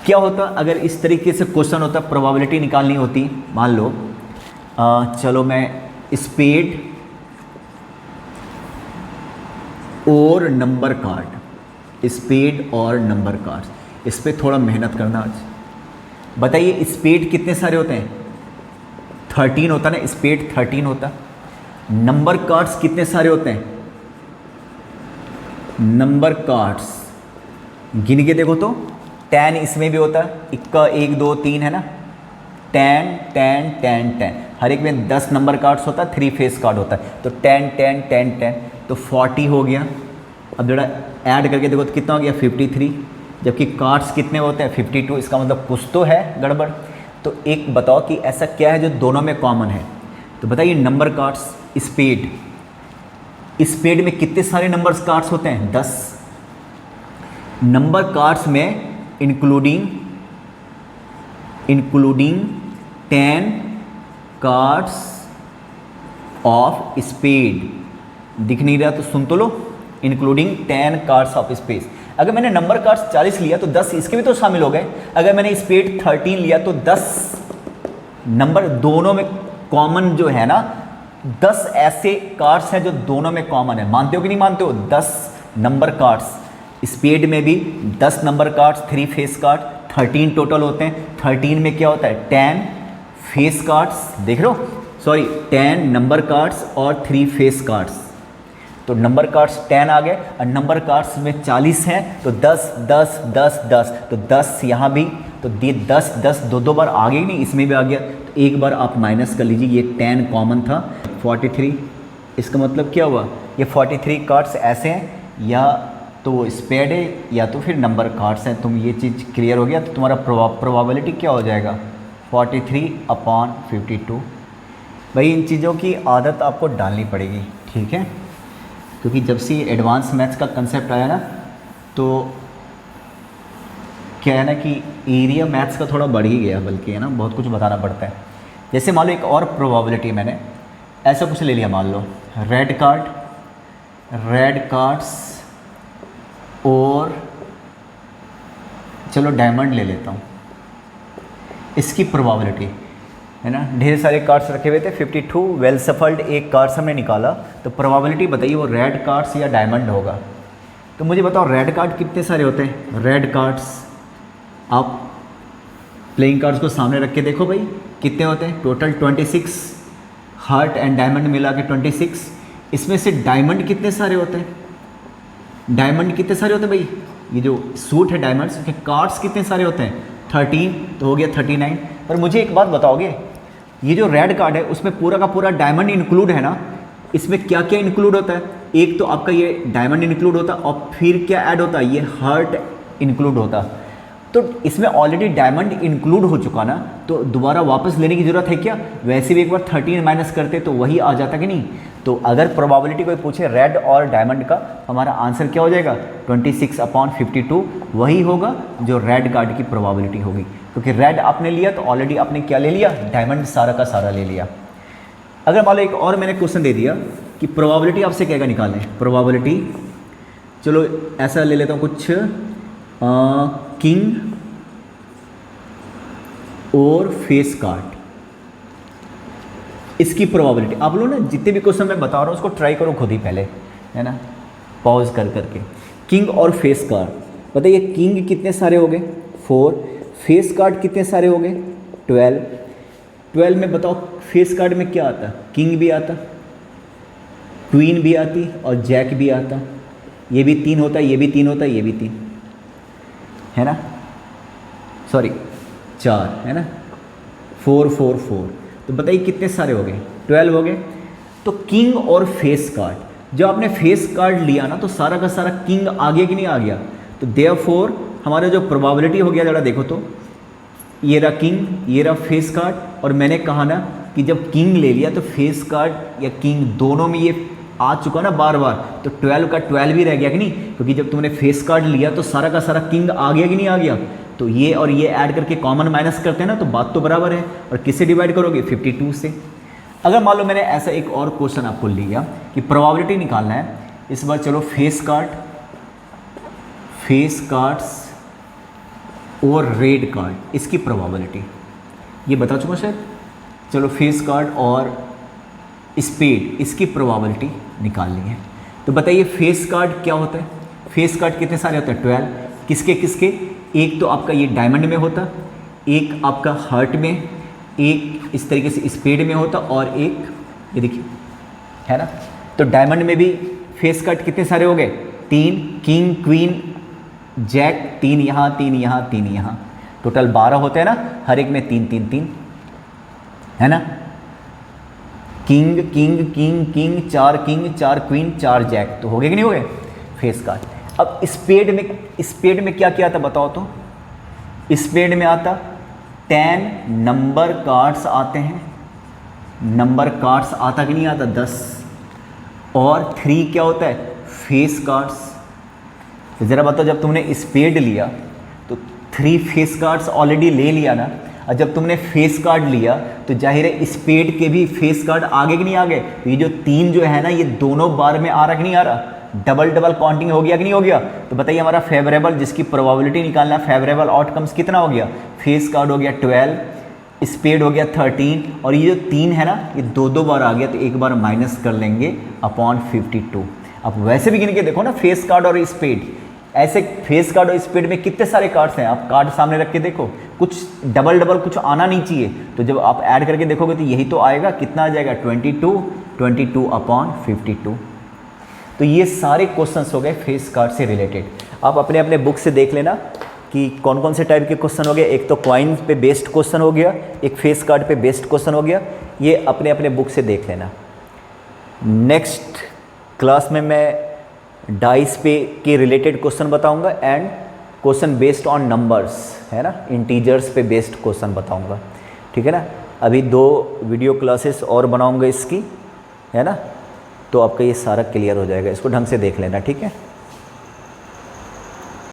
क्या होता अगर इस तरीके से क्वेश्चन होता, प्रोबेबिलिटी निकालनी होती। मान लो चलो मैं स्पेड और नंबर कार्ड, स्पेड और नंबर कार्ड, इस पे थोड़ा मेहनत करना आज। बताइए स्पेड कितने सारे होते हैं? 13 होता ना, स्पेड 13 होता। नंबर कार्ड्स कितने सारे होते हैं? नंबर कार्ड्स गिन के देखो तो 10 इसमें भी होता है, इक्का 1 2 3 है ना, 10 10 10 10, हर एक में 10 नंबर कार्ड्स होता है, 3 फेस कार्ड होता है। तो 10 10 10 10 तो 40 हो गया। अब जरा ऐड करके देखो तो कितना हो गया? 53। जबकि कार्ड्स कितने होते हैं? 52। इसका मतलब कुछ तो है गड़बड़। तो एक बताओ कि ऐसा क्या है जो दोनों में कॉमन है? तो बताइए नंबर कार्ड्स, स्पेड, स्पेड में कितने सारे नंबर कार्ड्स होते हैं? 10 नंबर कार्ड्स में, including including 10 cards of spade. दिख नहीं रहा तो सुन तो लो, इंक्लूडिंग 10 कार्ड्स ऑफ स्पेस। अगर मैंने नंबर कार्ड्स 40 लिया तो 10 इसके भी तो शामिल हो गए। अगर मैंने स्पेड 13 लिया तो 10 नंबर दोनों में कॉमन जो है ना, 10 ऐसे कार्ड्स हैं जो दोनों में कॉमन है। मानते हो कि नहीं मानते हो? 10 नंबर कार्ड्स, स्पेड में भी 10 number cards, 3 face card, 13 total होते हैं। 13 में क्या होता है? 10 फेस कार्ड्स, देख लो, सॉरी 10 नंबर कार्ड्स और 3 फेस कार्ड्स। तो नंबर कार्ड्स 10 आ गए और नंबर कार्ड्स में 40 हैं, तो 10 10 10 10, तो 10 यहाँ भी, तो 10 10 दो बार आ गई नहीं, इसमें भी आ गया। तो एक बार आप माइनस कर लीजिए, ये 10 कॉमन था। 43, इसका मतलब क्या हुआ? ये 43 कार्ड्स ऐसे हैं, या तो स्पेड है या तो फिर नंबर कार्ड्स हैं। तुम ये चीज़ क्लियर हो गया तो तुम्हारा प्रोबेबिलिटी क्या हो जाएगा? 43/52। भाई इन चीज़ों की आदत आपको डालनी पड़ेगी, ठीक है? क्योंकि जब से एडवांस मैथ्स का कंसेप्ट आया ना, तो क्या है ना कि एरिया मैथ्स का थोड़ा बढ़ ही गया, बल्कि है ना बहुत कुछ बताना पड़ता है। जैसे मान लो एक और प्रोबेबिलिटी मैंने ऐसा कुछ ले लिया, मान लो रेड कार्ड्स और चलो डायमंड ले लेता हूँ, इसकी प्रोबेबिलिटी है ना, ढेर सारे कार्ड्स रखे हुए थे, 52 वेल सफल्ड एक कार्ड्स हमने निकाला, तो प्रोबेबिलिटी बताइए वो रेड कार्ड्स या डायमंड होगा। तो मुझे बताओ रेड कार्ड कितने सारे होते हैं? रेड कार्ड्स आप प्लेइंग कार्ड्स को सामने रख के देखो भाई, कितने होते हैं? टोटल 26, हार्ट एंड डायमंड मिला के 26। इसमें से डायमंड कितने सारे होते हैं? डायमंड कितने सारे होते हैं भाई? ये जो सूट है डायमंड्स के कार्ड्स कितने सारे होते हैं? 13, तो हो गया 39। पर मुझे एक बात बताओगे, ये जो रेड कार्ड है उसमें पूरा का पूरा डायमंड इंक्लूड है ना, इसमें क्या क्या इंक्लूड होता है? एक तो आपका ये डायमंड इंक्लूड होता है और फिर क्या ऐड होता है? ये हार्ट इंक्लूड होता। तो इसमें ऑलरेडी डायमंड इंक्लूड हो चुका ना, तो दोबारा वापस लेने की ज़रूरत है क्या? वैसे भी एक बार 13 माइनस करते तो वही आ जाता कि नहीं? तो अगर प्रोबेबिलिटी कोई पूछे रेड और डायमंड का, हमारा आंसर क्या हो जाएगा? 26/52 वही होगा जो रेड कार्ड की प्रोबेबिलिटी होगी, क्योंकि रेड आपने लिया तो ऑलरेडी आपने क्या ले लिया? डायमंड सारा का सारा ले लिया। अगर मान लो एक और मैंने क्वेश्चन दे दिया कि प्रोबेबिलिटी आपसे क्या निकालना है? प्रोबेबिलिटी चलो ऐसा ले लेता हूँ कुछ, किंग और फेस कार्ड, इसकी प्रोबेबिलिटी। आप लोग ना जितने भी क्वेश्चन मैं बता रहा हूँ उसको ट्राई करो खुद ही पहले, है ना, पॉज कर करके। किंग और फेस कार्ड बताइए, किंग कितने सारे हो गए? 4। फेस कार्ड कितने सारे हो गए? 12 में बताओ फेस कार्ड में क्या आता? किंग भी आता, क्वीन भी आती और जैक भी आता। ये भी 3 होता है, ये भी 3 होता है, ये भी 3 है ना, सॉरी 4 है ना, 4 4 4। तो बताइए कितने सारे हो गए? 12 हो गए। तो किंग और फेस कार्ड, जब आपने फेस कार्ड लिया ना तो सारा का सारा किंग आ गया कि नहीं आ गया? तो देयरफॉर हमारा जो प्रोबेबिलिटी हो गया, जरा देखो तो, ये रहा किंग, ये रहा फेस कार्ड, और मैंने कहा ना कि जब किंग ले लिया तो फेस कार्ड या किंग दोनों में ये आ चुका ना बार बार, तो 12 का 12 भी रह गया कि नहीं? क्योंकि जब तुमने फेस कार्ड लिया तो सारा का सारा किंग आ गया कि नहीं आ गया? तो ये और ये ऐड करके कॉमन माइनस करते हैं ना, तो बात तो बराबर है। और किससे डिवाइड करोगे? 52 से। अगर मान लो मैंने ऐसा एक और क्वेश्चन आपको लिया कि प्रोबेबिलिटी निकालना है, इस बार चलो फेस कार्ड्स और रेड कार्ड, इसकी प्रोबेबिलिटी ये बता चुका शायद। चलो फेस कार्ड और स्पेड, इसकी प्रोबेबिलिटी निकालनी है। तो बताइए फेस कार्ड क्या होता है? फेस कार्ड कितने सारे होते हैं? 12। किसके किसके? एक तो आपका ये डायमंड में होता, एक आपका हार्ट में, एक इस तरीके से स्पेड में होता, और एक ये देखिए है ना। तो डायमंड में भी फेस कार्ड कितने सारे हो गए? 3। किंग क्वीन जैक 3 यहाँ, 3 यहाँ, 3 यहाँ, टोटल 12 होते हैं ना, हर एक में 3 3 3 है ना। King king king king, 4 king, 4 queen, 4 jack, तो हो गए कि नहीं हो गए फेस कार्ड। अब स्पेड में क्या क्या आता बताओ तो? स्पेड में आता 10 नंबर कार्ड्स आते हैं, नंबर कार्ड्स आता कि नहीं आता? 10। और 3 क्या होता है? Face cards. ज़रा बताओ, जब तुमने स्पेड लिया तो 3 फेस कार्ड्स ऑलरेडी ले लिया ना, और जब तुमने फेस कार्ड लिया तो जाहिर है स्पेड के भी फेस कार्ड आगे कि नहीं आ गए। तो ये जो 3 जो है ना, ये दोनों बार में आ रहा कि नहीं आ रहा, डबल डबल काउंटिंग हो गया कि नहीं हो गया। तो बताइए हमारा फेवरेबल, जिसकी प्रोबेबिलिटी निकालना, फेवरेबल आउटकम्स कितना हो गया, फेस कार्ड हो गया 12, स्पेड हो गया 13, और ये जो 3 है ना, ये दो बार आ गया, तो एक बार माइनस कर लेंगे अपॉन 52। अब वैसे भी गिन के देखो ना, फेस कार्ड और स्पेड, ऐसे फेस कार्ड और स्पेड में कितने सारे कार्ड्स हैं, आप कार्ड सामने रख के देखो, कुछ डबल डबल कुछ आना नहीं चाहिए। तो जब आप ऐड करके देखोगे तो यही तो आएगा, कितना आ जाएगा 22 अपॉन 52। तो ये सारे क्वेश्चंस हो गए फेस कार्ड से रिलेटेड। आप अपने अपने बुक से देख लेना कि कौन कौन से टाइप के क्वेश्चन हो गए। एक तो कॉइन पे बेस्ड क्वेश्चन हो गया, एक फेस कार्ड पे बेस्ड क्वेश्चन हो गया, ये अपने अपने बुक से देख लेना। नेक्स्ट क्लास में मैं डाइस पे के रिलेटेड क्वेश्चन बताऊंगा and question based on numbers, है ना, इंटीजर्स पे बेस्ड क्वेश्चन बताऊंगा, ठीक है ना। अभी 2 वीडियो क्लासेस और बनाऊंगा इसकी, है ना, तो आपका ये सारा क्लियर हो जाएगा, इसको ढंग से देख लेना, ठीक है।